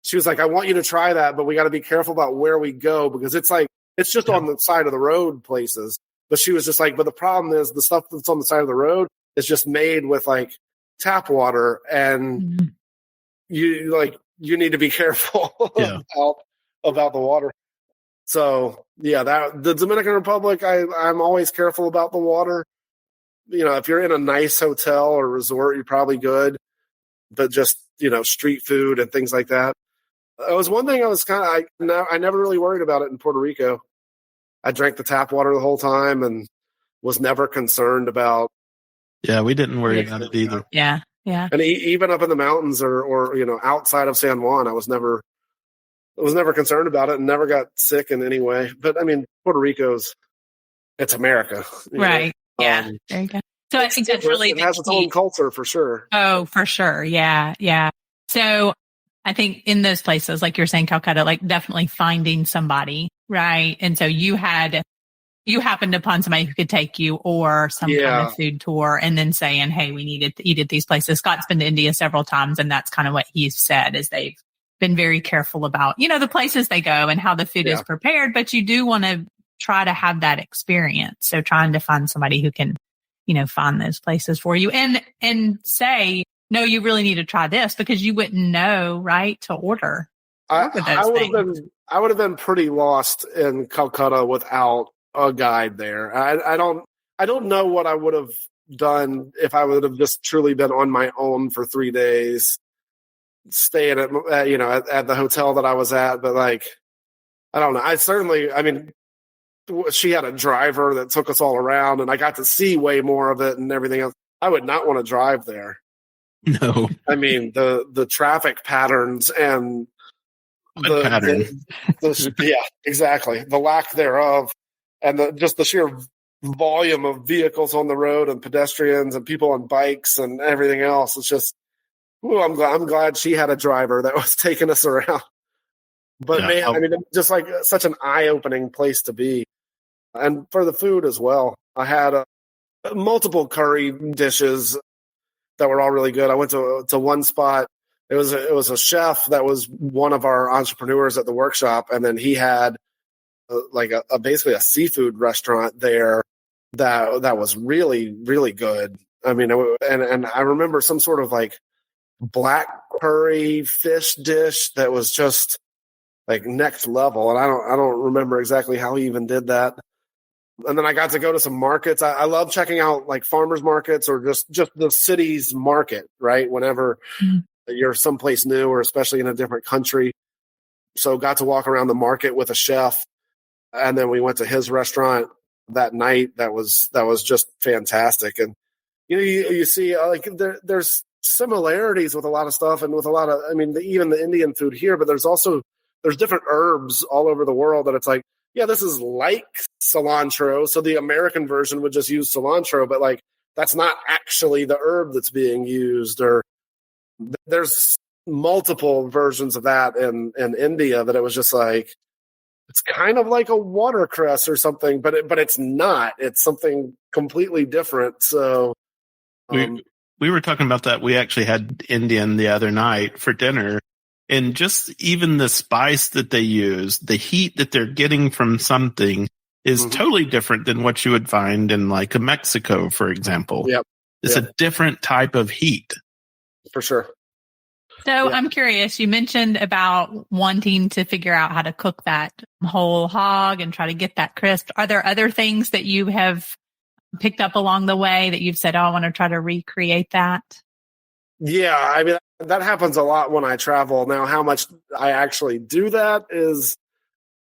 she was like, I want you to try that, but we got to be careful about where we go, because it's just on the side of the road places. But she was just like, but the problem is the stuff that's on the side of the road is just made with like tap water, and you need to be careful about the water. So yeah, the Dominican Republic, I'm always careful about the water. If you're in a nice hotel or resort, you're probably good, but just, street food and things like that. It was one thing I never really worried about it in Puerto Rico. I drank the tap water the whole time and was never concerned about. Yeah, we didn't worry about it either. Yeah. And even up in the mountains or outside of San Juan, I was never concerned about it and never got sick in any way. But I mean, Puerto Rico's, it's America, right? Yeah, there you go. So I think that's really it has its own culture for sure. Oh, for sure. Yeah. So I think in those places, like you're saying, Calcutta, like definitely finding somebody, right? And so you happened upon somebody who could take you, or some kind of food tour, and then saying, hey, we needed to eat at these places. Scott's been to India several times, and that's kind of what he's said, is they've been very careful about, the places they go and how the food is prepared, but you do want to try to have that experience. So trying to find somebody who can, find those places for you and say, no, you really need to try this, because you wouldn't know, right, to order. I would have been pretty lost in Calcutta without a guide there. I don't know what I would have done if I would have just truly been on my own for 3 days, staying at the hotel that I was at. But like, I don't know. She had a driver that took us all around, and I got to see way more of it and everything else. I would not want to drive there. No. I mean, the traffic patterns and What pattern? yeah, exactly. The lack thereof, and just the sheer volume of vehicles on the road and pedestrians and people on bikes and everything else. It's just, ooh, I'm glad she had a driver that was taking us around. But Yeah, man, I mean, just like such an eye-opening place to be, and for the food as well. I had multiple curry dishes that were all really good. I went to one spot. It was a chef that was one of our entrepreneurs at the workshop, and then he had basically a seafood restaurant there that was really, really good. I mean, and I remember some sort of like black curry fish dish that was just like next level, and I don't remember exactly how he even did that. And then I got to go to some markets. I love checking out like farmers markets or just the city's market, right? Whenever you're someplace new or especially in a different country. So got to walk around the market with a chef, and then we went to his restaurant that night. That was just fantastic. And you see like there's similarities with a lot of stuff and with a lot of, I mean, even the Indian food here, but there's different herbs all over the world that it's like, yeah, this is like cilantro. So the American version would just use cilantro, but like that's not actually the herb that's being used. Or there's multiple versions of that in India that it was just like, it's kind of like a watercress or something, but it's not. It's something completely different. So we were talking about that. We actually had Indian the other night for dinner. And just even the spice that they use, the heat that they're getting from something is totally different than what you would find in like a Mexico, for example. Yep. It's a different type of heat. For sure. So I'm curious, you mentioned about wanting to figure out how to cook that whole hog and try to get that crisp. Are there other things that you have picked up along the way that you've said, oh, I want to try to recreate that? Yeah, I mean, that happens a lot when I travel. Now, how much I actually do that is,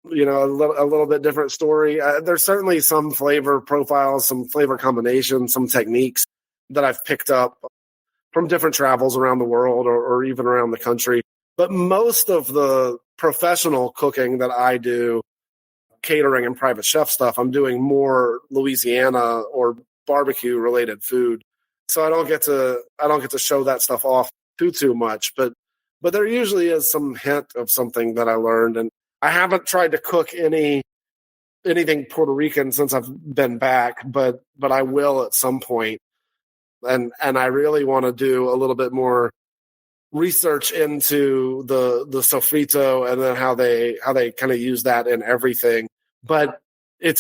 a little bit different story. There's certainly some flavor profiles, some flavor combinations, some techniques that I've picked up from different travels around the world or even around the country. But most of the professional cooking that I do, catering and private chef stuff, I'm doing more Louisiana or barbecue related food. So I don't get to show that stuff off too much, but there usually is some hint of something that I learned. And I haven't tried to cook anything Puerto Rican since I've been back, but I will at some point. And I really want to do a little bit more research into the sofrito and then how they kind of use that in everything. But it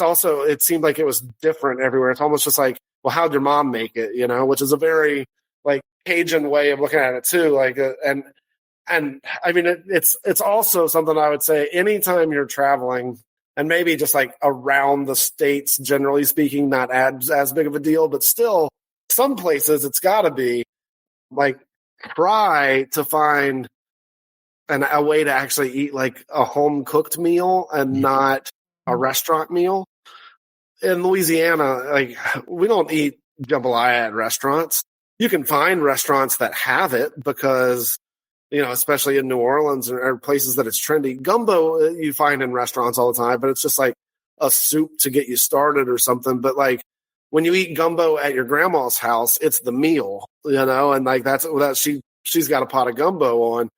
seemed like it was different everywhere. It's almost just like, well, how'd your mom make it? Which is a very like Cajun way of looking at it too. Like, and I mean, it's also something I would say anytime you're traveling, and maybe just like around the States, generally speaking, not as big of a deal, but still some places it's gotta be like, try to find a way to actually eat like a home cooked meal and not a restaurant meal. In Louisiana, like we don't eat jambalaya at restaurants. You can find restaurants that have it because, especially in New Orleans or places that it's trendy. Gumbo you find in restaurants all the time, but it's just like a soup to get you started or something. But like when you eat gumbo at your grandma's house, it's the meal, and like she's got a pot of gumbo on.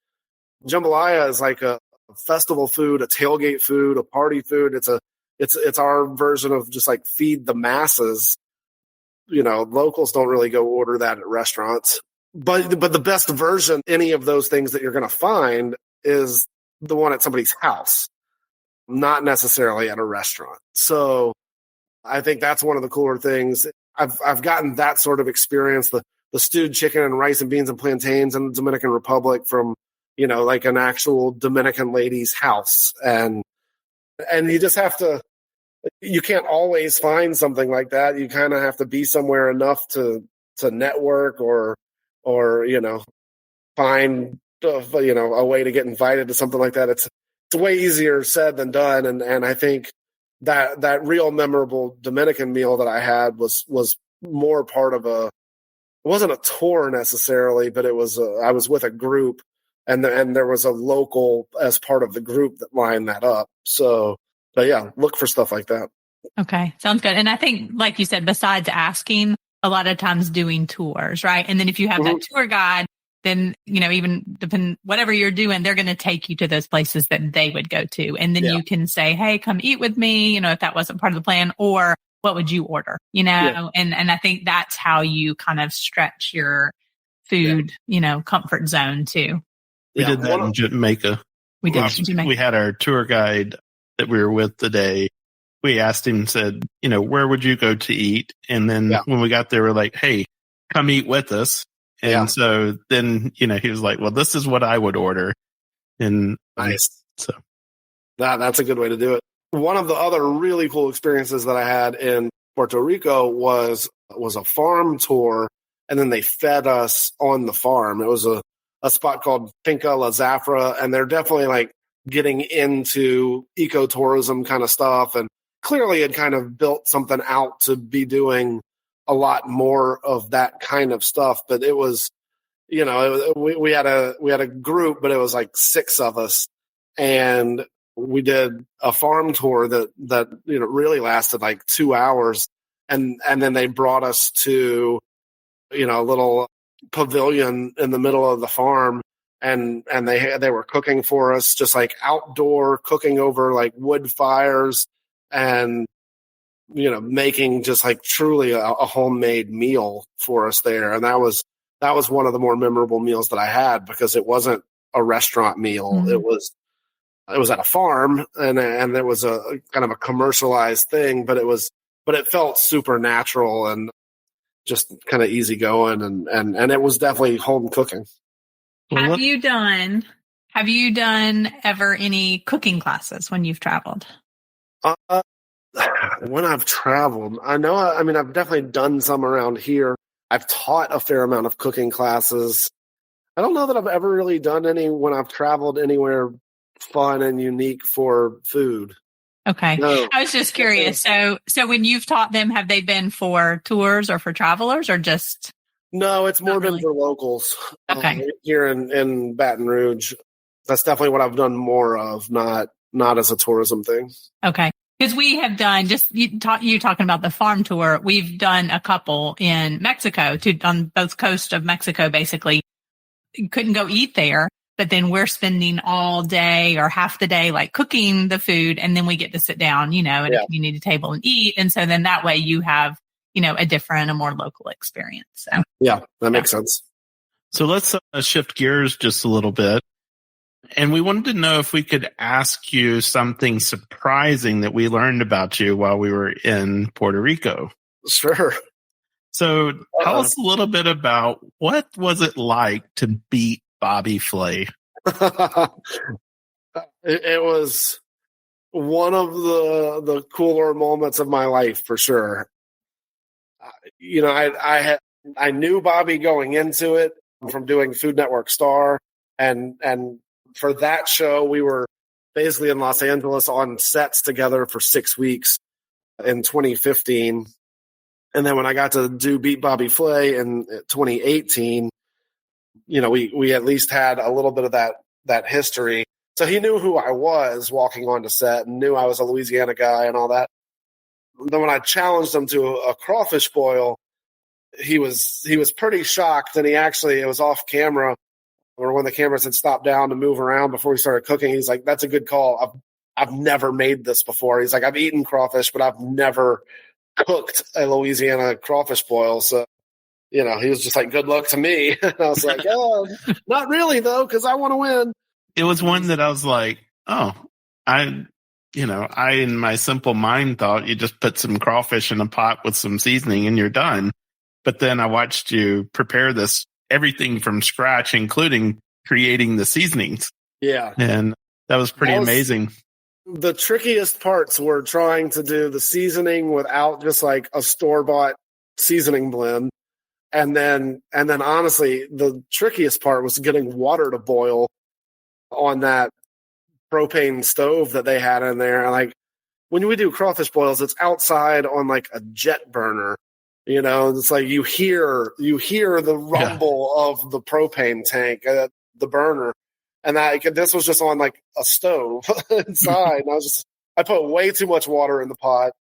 Jambalaya is like a festival food, a tailgate food, a party food. It's our version of just like feed the masses. Locals don't really go order that at restaurants. But the best version, any of those things that you're going to find, is the one at somebody's house, not necessarily at a restaurant. So I think that's one of the cooler things. I've gotten that sort of experience, the stewed chicken and rice and beans and plantains in the Dominican Republic from, like an actual Dominican lady's house. And you just have to, you can't always find something like that. You kind of have to be somewhere enough to network or find, a way to get invited to something like that. It's way easier said than done. And I think that real memorable Dominican meal that I had was more part of wasn't a tour necessarily, but it was I was with a group, and there was a local as part of the group that lined that up. So, but yeah, look for stuff like that. Okay. Sounds good. And I think, like you said, besides asking, a lot of times doing tours, right? And then if you have that tour guide, then, even depend whatever you're doing, they're going to take you to those places that they would go to. And then you can say, hey, come eat with me, if that wasn't part of the plan, or what would you order, and I think that's how you kind of stretch your food, comfort zone too. We did that in Jamaica. We did in Jamaica. We had our tour guide that we were with today. We asked him, said, where would you go to eat? And then when we got there, we're like, hey, come eat with us. And so then, he was like, well, this is what I would order. And nice. So that's a good way to do it. One of the other really cool experiences that I had in Puerto Rico was a farm tour, and then they fed us on the farm. It was a spot called Finca La Zafra, and they're definitely like getting into ecotourism kind of stuff, and clearly had kind of built something out to be doing a lot more of that kind of stuff. But it was, we had a group, but it was like 6 of us, and we did a farm tour that really lasted like 2 hours, and then they brought us to a little pavilion in the middle of the farm, and they were cooking for us, just like outdoor cooking over like wood fires, and making just like truly a homemade meal for us there. And that was one of the more memorable meals that I had, because it wasn't a restaurant meal. Mm-hmm. It was at a farm, and there was a kind of a commercialized thing, but it felt super natural and just kind of easy going, and it was definitely home cooking. Have you done ever any cooking classes when you've traveled? When I've traveled, I've definitely done some around here. I've taught a fair amount of cooking classes. I don't know that I've ever really done any when I've traveled anywhere fun and unique for food. Okay. No. I was just curious. So when you've taught them, have they been for tours or for travelers, or just? No, it's more been for locals. Okay. Here in Baton Rouge. That's definitely what I've done more of, not as a tourism thing. Okay. Because we have done, just you talking about the farm tour, we've done a couple in Mexico, on both coasts of Mexico, basically. You couldn't go eat there, but then we're spending all day or half the day like cooking the food, and then we get to sit down, and if you need a table and eat. And so then that way you have, a more local experience. So yeah, that makes sense. So let's shift gears just a little bit. And we wanted to know if we could ask you something surprising that we learned about you while we were in Puerto Rico. Sure. So tell us a little bit about, what was it like to beat Bobby Flay? It was one of the cooler moments of my life, for sure. I knew Bobby going into it from doing Food Network Star, and for that show, we were basically in Los Angeles on sets together for 6 weeks in 2015. And then when I got to do Beat Bobby Flay in 2018, we at least had a little bit of that history. So he knew who I was walking onto set, and knew I was a Louisiana guy and all that. Then when I challenged him to a crawfish boil, he was pretty shocked, and it was off camera, or when the cameras had stopped down to move around before we started cooking. He's like, "That's a good call. I've never made this before." He's like, "I've eaten crawfish, but I've never cooked a Louisiana crawfish boil." So, he was just like, "Good luck to me." And I was like, "Oh, not really though, because I want to win." It was one that I was like, "Oh, I in my simple mind thought you just put some crawfish in a pot with some seasoning and you're done." But then I watched you prepare everything from scratch, including creating the seasonings. Yeah. And that was pretty amazing. The trickiest parts were trying to do the seasoning without just like a store-bought seasoning blend. And then honestly, the trickiest part was getting water to boil on that propane stove that they had in there. And like, when we do crawfish boils, it's outside on like a jet burner. It's like you hear the rumble of the propane tank, the burner, and this was just on like a stove inside. And I put way too much water in the pot,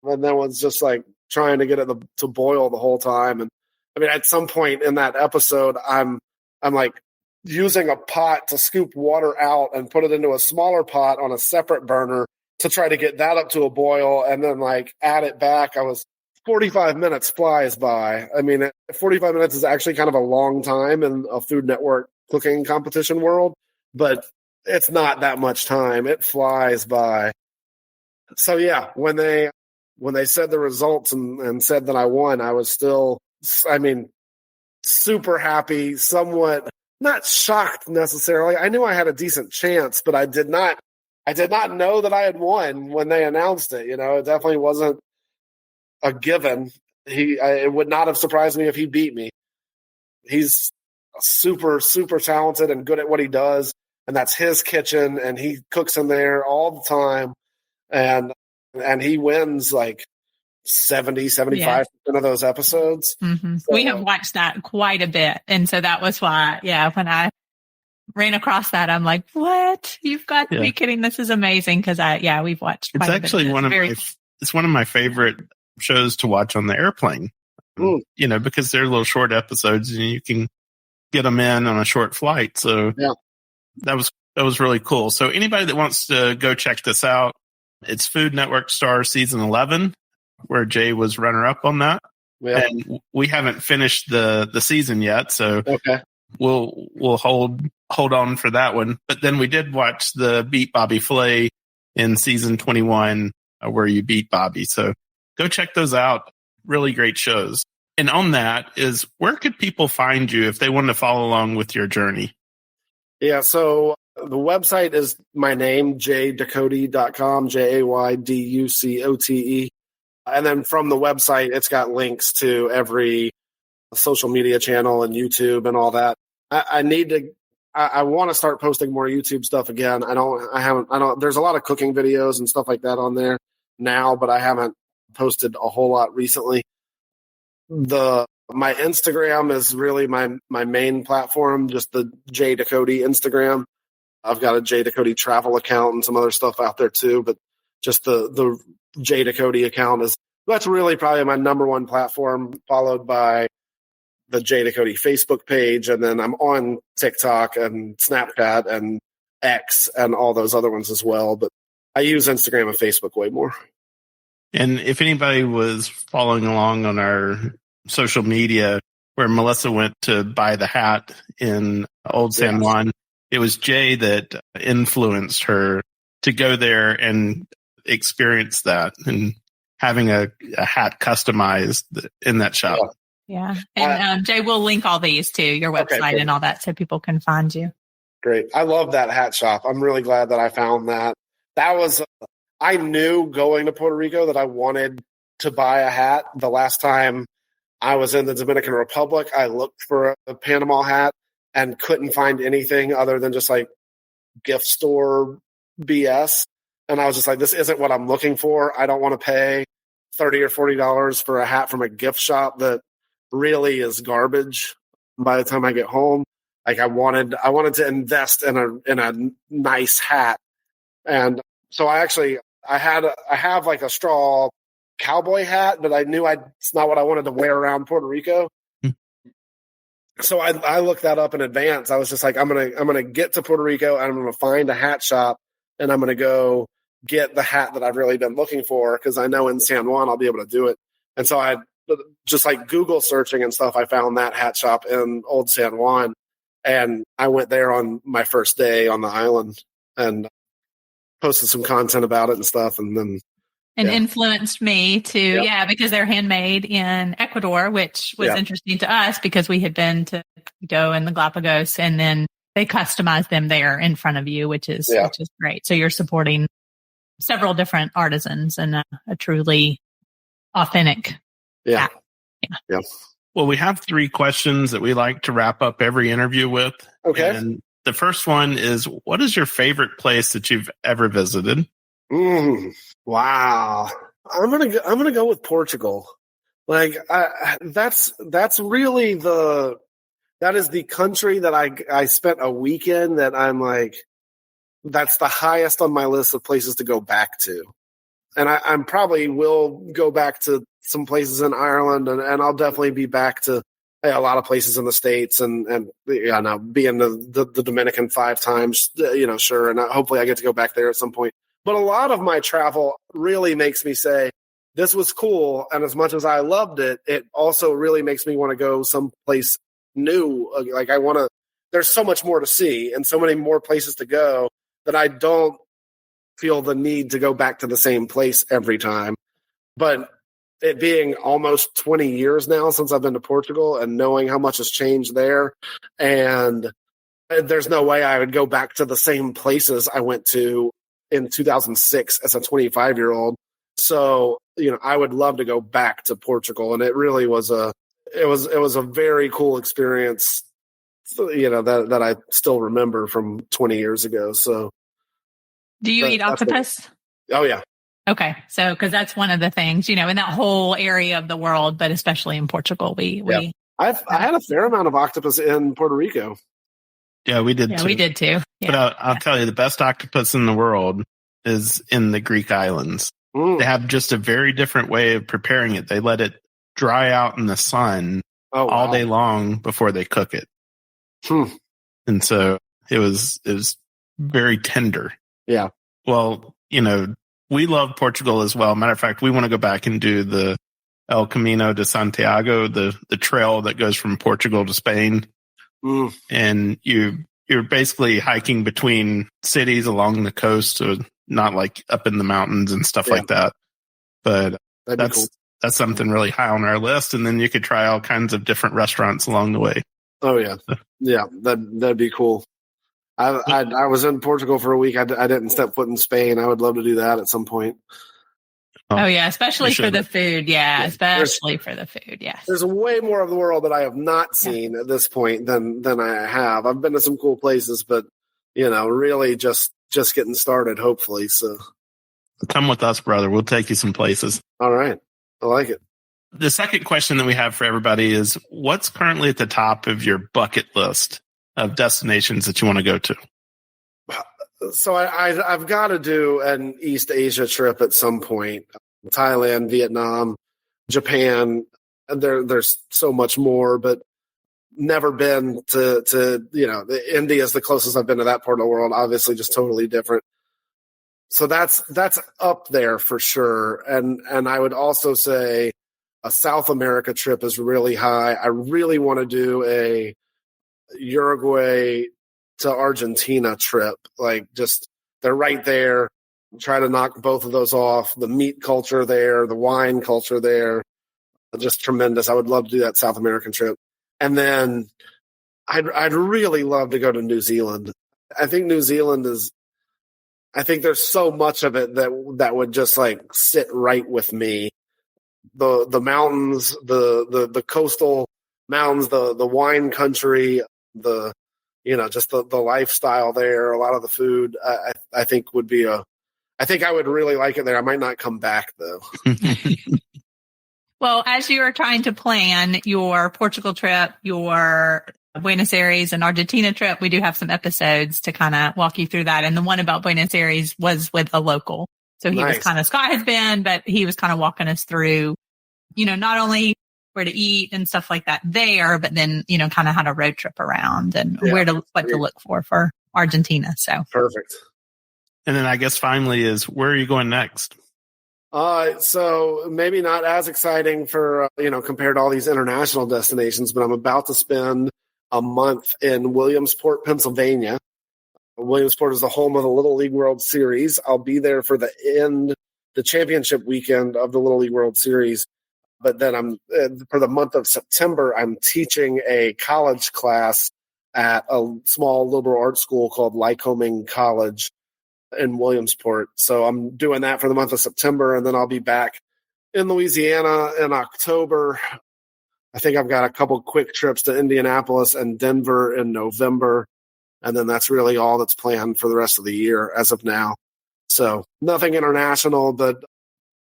and then was just like trying to get it to boil the whole time. And I mean, at some point in that episode, I'm like using a pot to scoop water out and put it into a smaller pot on a separate burner to try to get that up to a boil, and then like add it back. 45 minutes flies by. I mean, 45 minutes is actually kind of a long time in a Food Network cooking competition world, but it's not that much time. It flies by. So yeah, when they said the results and said that I won, I was still, super happy, somewhat not shocked necessarily. I knew I had a decent chance, but I did not know that I had won when they announced it. It definitely wasn't a given. It would not have surprised me if he beat me. He's super, super talented and good at what he does, and that's his kitchen, and he cooks in there all the time, and he wins like 75% of those episodes. Mm-hmm. So, we have watched that quite a bit, and so that was why, when I ran across that, I'm like, what? You've got to be kidding. This is amazing, because we've watched quite it's actually it's one of my favorite shows to watch on the airplane, because they're little short episodes and you can get them in on a short flight. So that was really cool. So anybody that wants to go check this out, it's Food Network Star season 11, where Jay was runner up on that. Yeah. And we haven't finished the season yet. So we'll hold on for that one. But then we did watch the Beat Bobby Flay in season 21, where you beat Bobby. So go check those out. Really great shows. And on that is, where could people find you if they want to follow along with your journey? Yeah, so the website is my name, jayducote.com, JAYDUCOTE. And then from the website, it's got links to every social media channel and YouTube and all that. I want to start posting more YouTube stuff again. There's a lot of cooking videos and stuff like that on there now, but I haven't posted a whole lot recently. My Instagram is really my main platform, just the Jay Ducote Instagram. I've got a Jay Ducote travel account and some other stuff out there too, but just the Jay Ducote account that's really probably my number one platform, followed by the Jay Ducote Facebook page, and then I'm on TikTok and Snapchat and X and all those other ones as well. But I use Instagram and Facebook way more. And if anybody was following along on our social media, where Melissa went to buy the hat in Old San Juan, it was Jay that influenced her to go there and experience that, and having a hat customized in that shop. Yeah. And Jay, we'll link all these to your website and all that, so people can find you. Great. I love that hat shop. I'm really glad that I found that. I knew going to Puerto Rico that I wanted to buy a hat. The last time I was in the Dominican Republic, I looked for a Panama hat and couldn't find anything other than just like gift store BS. And I was just like, this isn't what I'm looking for. I don't want to pay $30 or $40 for a hat from a gift shop that really is garbage by the time I get home. Like I wanted to invest in a nice hat. And so I have like a straw cowboy hat, but I knew it's not what I wanted to wear around Puerto Rico. So I looked that up in advance. I was just like, I'm gonna get to Puerto Rico and I'm gonna find a hat shop and I'm gonna go get the hat that I've really been looking for, because I know in San Juan I'll be able to do it. And so I just like Google searching and stuff, I found that hat shop in Old San Juan, and I went there on my first day on the island and posted some content about it and stuff, and then influenced me to because they're handmade in Ecuador, which was interesting to us because we had been to go in the Galapagos, and then they customized them there in front of you, which is great. So you're supporting several different artisans and a truly authentic hat. Yeah. Well, we have 3 questions that we like to wrap up every interview with. Okay. And the first one is, what is your favorite place that you've ever visited? Wow. I'm gonna go with Portugal. Like that's really that is the country that I spent a week in that I'm like, that's the highest on my list of places to go back to. And I'm probably will go back to some places in Ireland, and I'll definitely be back to a lot of places in the States, and be in the Dominican 5 times, sure. And hopefully I get to go back there at some point. But a lot of my travel really makes me say, this was cool. And as much as I loved it, it also really makes me want to go someplace new. Like there's so much more to see and so many more places to go that I don't feel the need to go back to the same place every time. But it being almost 20 years now since I've been to Portugal and knowing how much has changed there, and there's no way I would go back to the same places I went to in 2006 as a 25-year-old. So, I would love to go back to Portugal, and it really was a very cool experience, that I still remember from 20 years ago. So, do you eat octopus? Oh yeah. Okay. So, because that's one of the things, in that whole area of the world, but especially in Portugal, I had a fair amount of octopus in Puerto Rico. Yeah, we did. Yeah, too. we did too. Yeah. But I'll tell you, the best octopus in the world is in the Greek islands. They have just a very different way of preparing it. They let it dry out in the sun all day long before they cook it. And so it was very tender. Yeah. Well, we love Portugal as well. Matter of fact, we want to go back and do the El Camino de Santiago, the trail that goes from Portugal to Spain. And you're basically hiking between cities along the coast, so not like up in the mountains and stuff like that. But that's something really high on our list. And then you could try all kinds of different restaurants along the way. Oh yeah. Yeah. That'd be cool. I was in Portugal for a week. I didn't step foot in Spain. I would love to do that at some point. Oh yeah. Especially for the food. Yeah. Especially for the food. Yes. There's way more of the world that I have not seen at this point than I have. I've been to some cool places, but really just getting started, hopefully. So come with us, brother. We'll take you some places. All right. I like it. The second question that we have for everybody is, what's currently at the top of your bucket list of destinations that you want to go to? So I've got to do an East Asia trip at some point. Thailand, Vietnam, Japan. There's so much more, but never been to India is the closest I've been to that part of the world. Obviously, just totally different. So that's up there for sure. And I would also say a South America trip is really high. I really want to do a Uruguay to Argentina trip. Like, just they're right there. Try to knock both of those off. The meat culture there, the wine culture there, just tremendous. I would love to do that South American trip. And then I'd really love to go to New Zealand. I think New Zealand I think there's so much of it that would just like sit right with me. The mountains, the coastal mountains, the wine country, just the lifestyle there, a lot of the food, I think would be I think I would really like it there. I might not come back though. Well, as you are trying to plan your Portugal trip, your Buenos Aires and Argentina trip, we do have some episodes to kind of walk you through that. And the one about Buenos Aires was with a local. So he was kind of, Scott has been, but he was kind of walking us through, not only where to eat and stuff like that there, but then, kind of how to road trip around and what to look for Argentina. So perfect. And then I guess finally is, where are you going next? So maybe not as exciting for, compared to all these international destinations, but I'm about to spend a month in Williamsport, Pennsylvania. Williamsport is the home of the Little League World Series. I'll be there for the championship weekend of the Little League World Series. But then for the month of September, I'm teaching a college class at a small liberal arts school called Lycoming College in Williamsport. So I'm doing that for the month of September, and then I'll be back in Louisiana in October. I think I've got a couple quick trips to Indianapolis and Denver in November, and then that's really all that's planned for the rest of the year as of now. So nothing international, but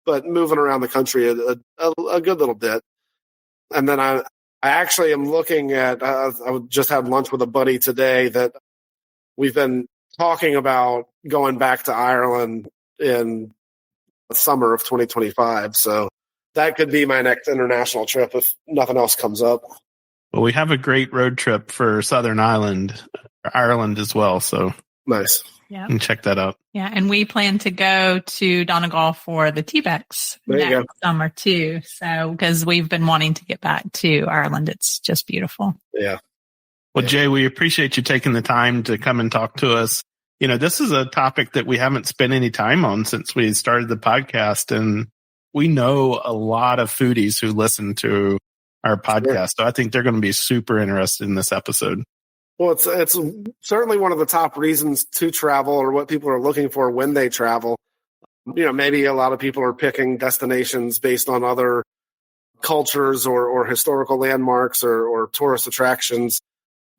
but moving around the country a good little bit. And then I actually am looking at, I just had lunch with a buddy today that we've been talking about going back to Ireland in the summer of 2025. So that could be my next international trip if nothing else comes up. Well, we have a great road trip for Southern Ireland as well. So nice. Yeah. You can check that out. Yeah. And we plan to go to Donegal for the T-Bex next summer too. So, because we've been wanting to get back to Ireland. It's just beautiful. Yeah. Well, Jay, we appreciate you taking the time to come and talk to us. You know, this is a topic that we haven't spent any time on since we started the podcast. And we know a lot of foodies who listen to our podcast. Sure. So I think they're going to be super interested in this episode. Well, it's certainly one of the top reasons to travel, or what people are looking for when they travel. You know, maybe a lot of people are picking destinations based on other cultures or historical landmarks or tourist attractions,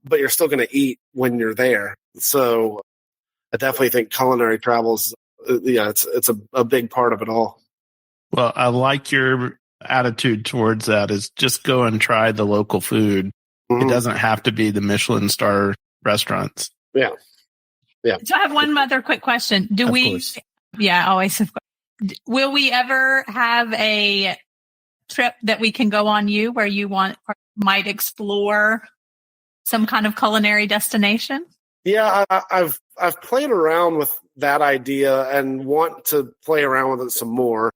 but you're still going to eat when you're there. So I definitely think culinary travels, it's a big part of it all. Well, I like your attitude towards that, is just go and try the local food. Mm-hmm. It doesn't have to be the Michelin star restaurants. Yeah. Yeah. So I have one other quick question. Of course. Yeah, always. Will we ever have a trip that we can go on where you might explore some kind of culinary destination? Yeah, I've played around with that idea and want to play around with it some more.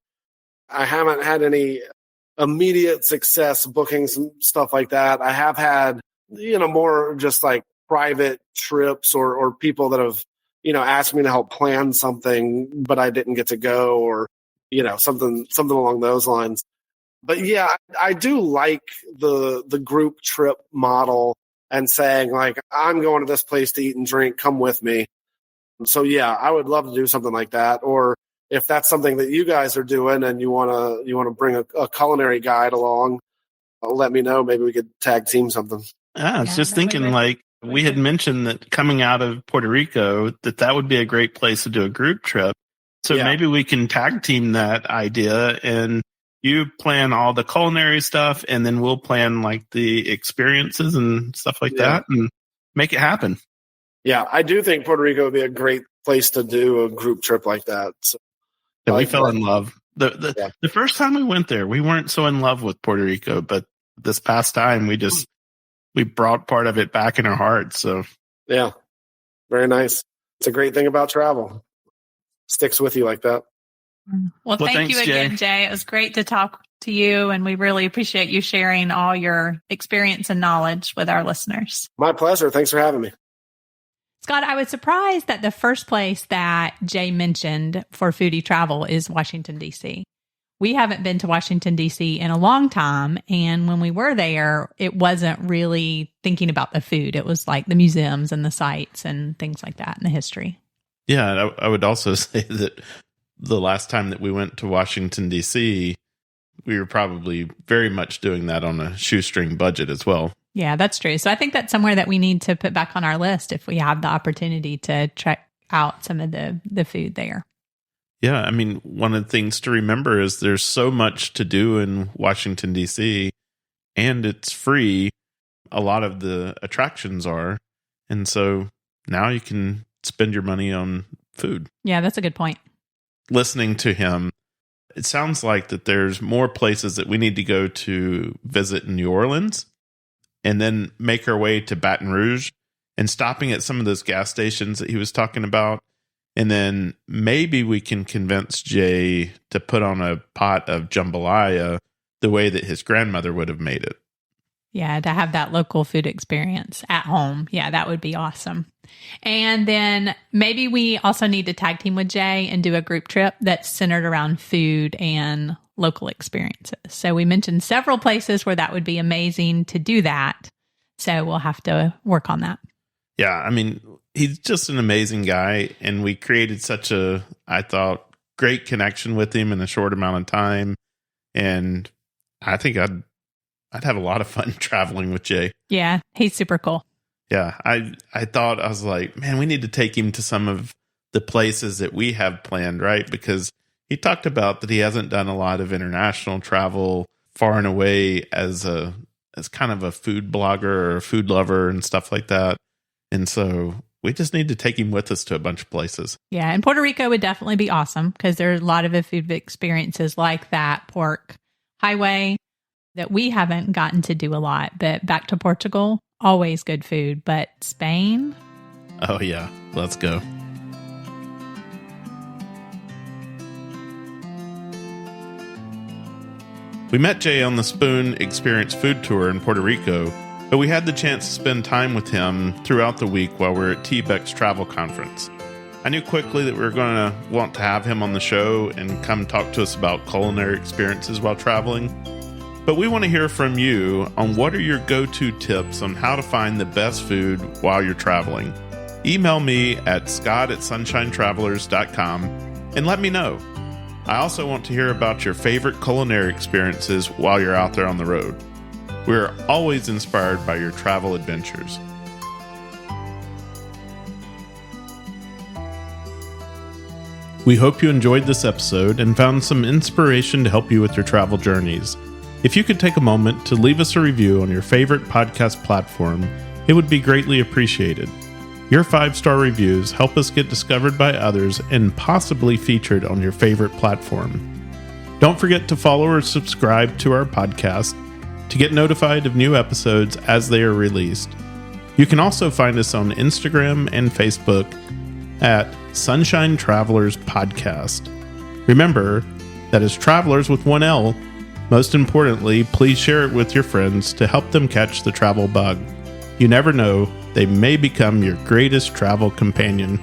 I haven't had any immediate success booking some stuff like that. I have had, more just like private trips or people that have, asked me to help plan something, but I didn't get to go, or, something along those lines. But yeah, I do like the group trip model and saying, like, I'm going to this place to eat and drink, come with me. So yeah, I would love to do something like that. Or if that's something that you guys are doing and you want to bring a culinary guide along, let me know. Maybe we could tag team something. I was just thinking, like, we had mentioned that coming out of Puerto Rico, that would be a great place to do a group trip. So maybe we can tag team that idea, and you plan all the culinary stuff, and then we'll plan like the experiences and stuff like that, and make it happen. Yeah, I do think Puerto Rico would be a great place to do a group trip like that. So. Yeah, we fell in love. The first time we went there, we weren't so in love with Puerto Rico, but this past time we brought part of it back in our hearts. So yeah, very nice. It's a great thing about travel. Sticks with you like that. Well, thank you again, Jay. It was great to talk to you, and we really appreciate you sharing all your experience and knowledge with our listeners. My pleasure. Thanks for having me. Scott, I was surprised that the first place that Jay mentioned for foodie travel is Washington, D.C. We haven't been to Washington, D.C. in a long time. And when we were there, it wasn't really thinking about the food. It was like the museums and the sites and things like that and the history. Yeah, I would also say that the last time that we went to Washington, D.C., we were probably very much doing that on a shoestring budget as well. Yeah, that's true. So I think that's somewhere that we need to put back on our list if we have the opportunity to check out some of the food there. Yeah, I mean, one of the things to remember is there's so much to do in Washington, D.C., and it's free. A lot of the attractions are. And so now you can spend your money on food. Yeah, that's a good point. Listening to him, it sounds like that there's more places that we need to go to visit in New Orleans, and then make our way to Baton Rouge and stopping at some of those gas stations that he was talking about. And then maybe we can convince Jay to put on a pot of jambalaya the way that his grandmother would have made it. Yeah, to have that local food experience at home. Yeah, that would be awesome. And then maybe we also need to tag team with Jay and do a group trip that's centered around food and local experiences. So we mentioned several places where that would be amazing to do that. So we'll have to work on that. Yeah, I mean, he's just an amazing guy. And we created such a, I thought, great connection with him in a short amount of time. And I think I'd have a lot of fun traveling with Jay. Yeah, he's super cool. Yeah, I thought, I was like, man, we need to take him to some of the places that we have planned, right? Because, He talked about that he hasn't done a lot of international travel far and away as kind of a food blogger or a food lover and stuff like that. And so we just need to take him with us to a bunch of places. Yeah, and Puerto Rico would definitely be awesome because there's a lot of food experiences like that pork highway that we haven't gotten to do a lot. But back to Portugal, always good food. But Spain? Oh, yeah. Let's go. We met Jay on the Spoon Experience food tour in Puerto Rico, but we had the chance to spend time with him throughout the week while we were at TBEC's travel conference. I knew quickly that we were going to want to have him on the show and come talk to us about culinary experiences while traveling. But we want to hear from you on what are your go-to tips on how to find the best food while you're traveling. Email me at scott@sunshinetravelers.com and let me know. I also want to hear about your favorite culinary experiences while you're out there on the road. We're always inspired by your travel adventures. We hope you enjoyed this episode and found some inspiration to help you with your travel journeys. If you could take a moment to leave us a review on your favorite podcast platform, it would be greatly appreciated. Your 5-star reviews help us get discovered by others and possibly featured on your favorite platform. Don't forget to follow or subscribe to our podcast to get notified of new episodes as they are released. You can also find us on Instagram and Facebook at Sunshine Travelers Podcast. Remember that as travelers with one L, most importantly, please share it with your friends to help them catch the travel bug. You never know, they may become your greatest travel companion.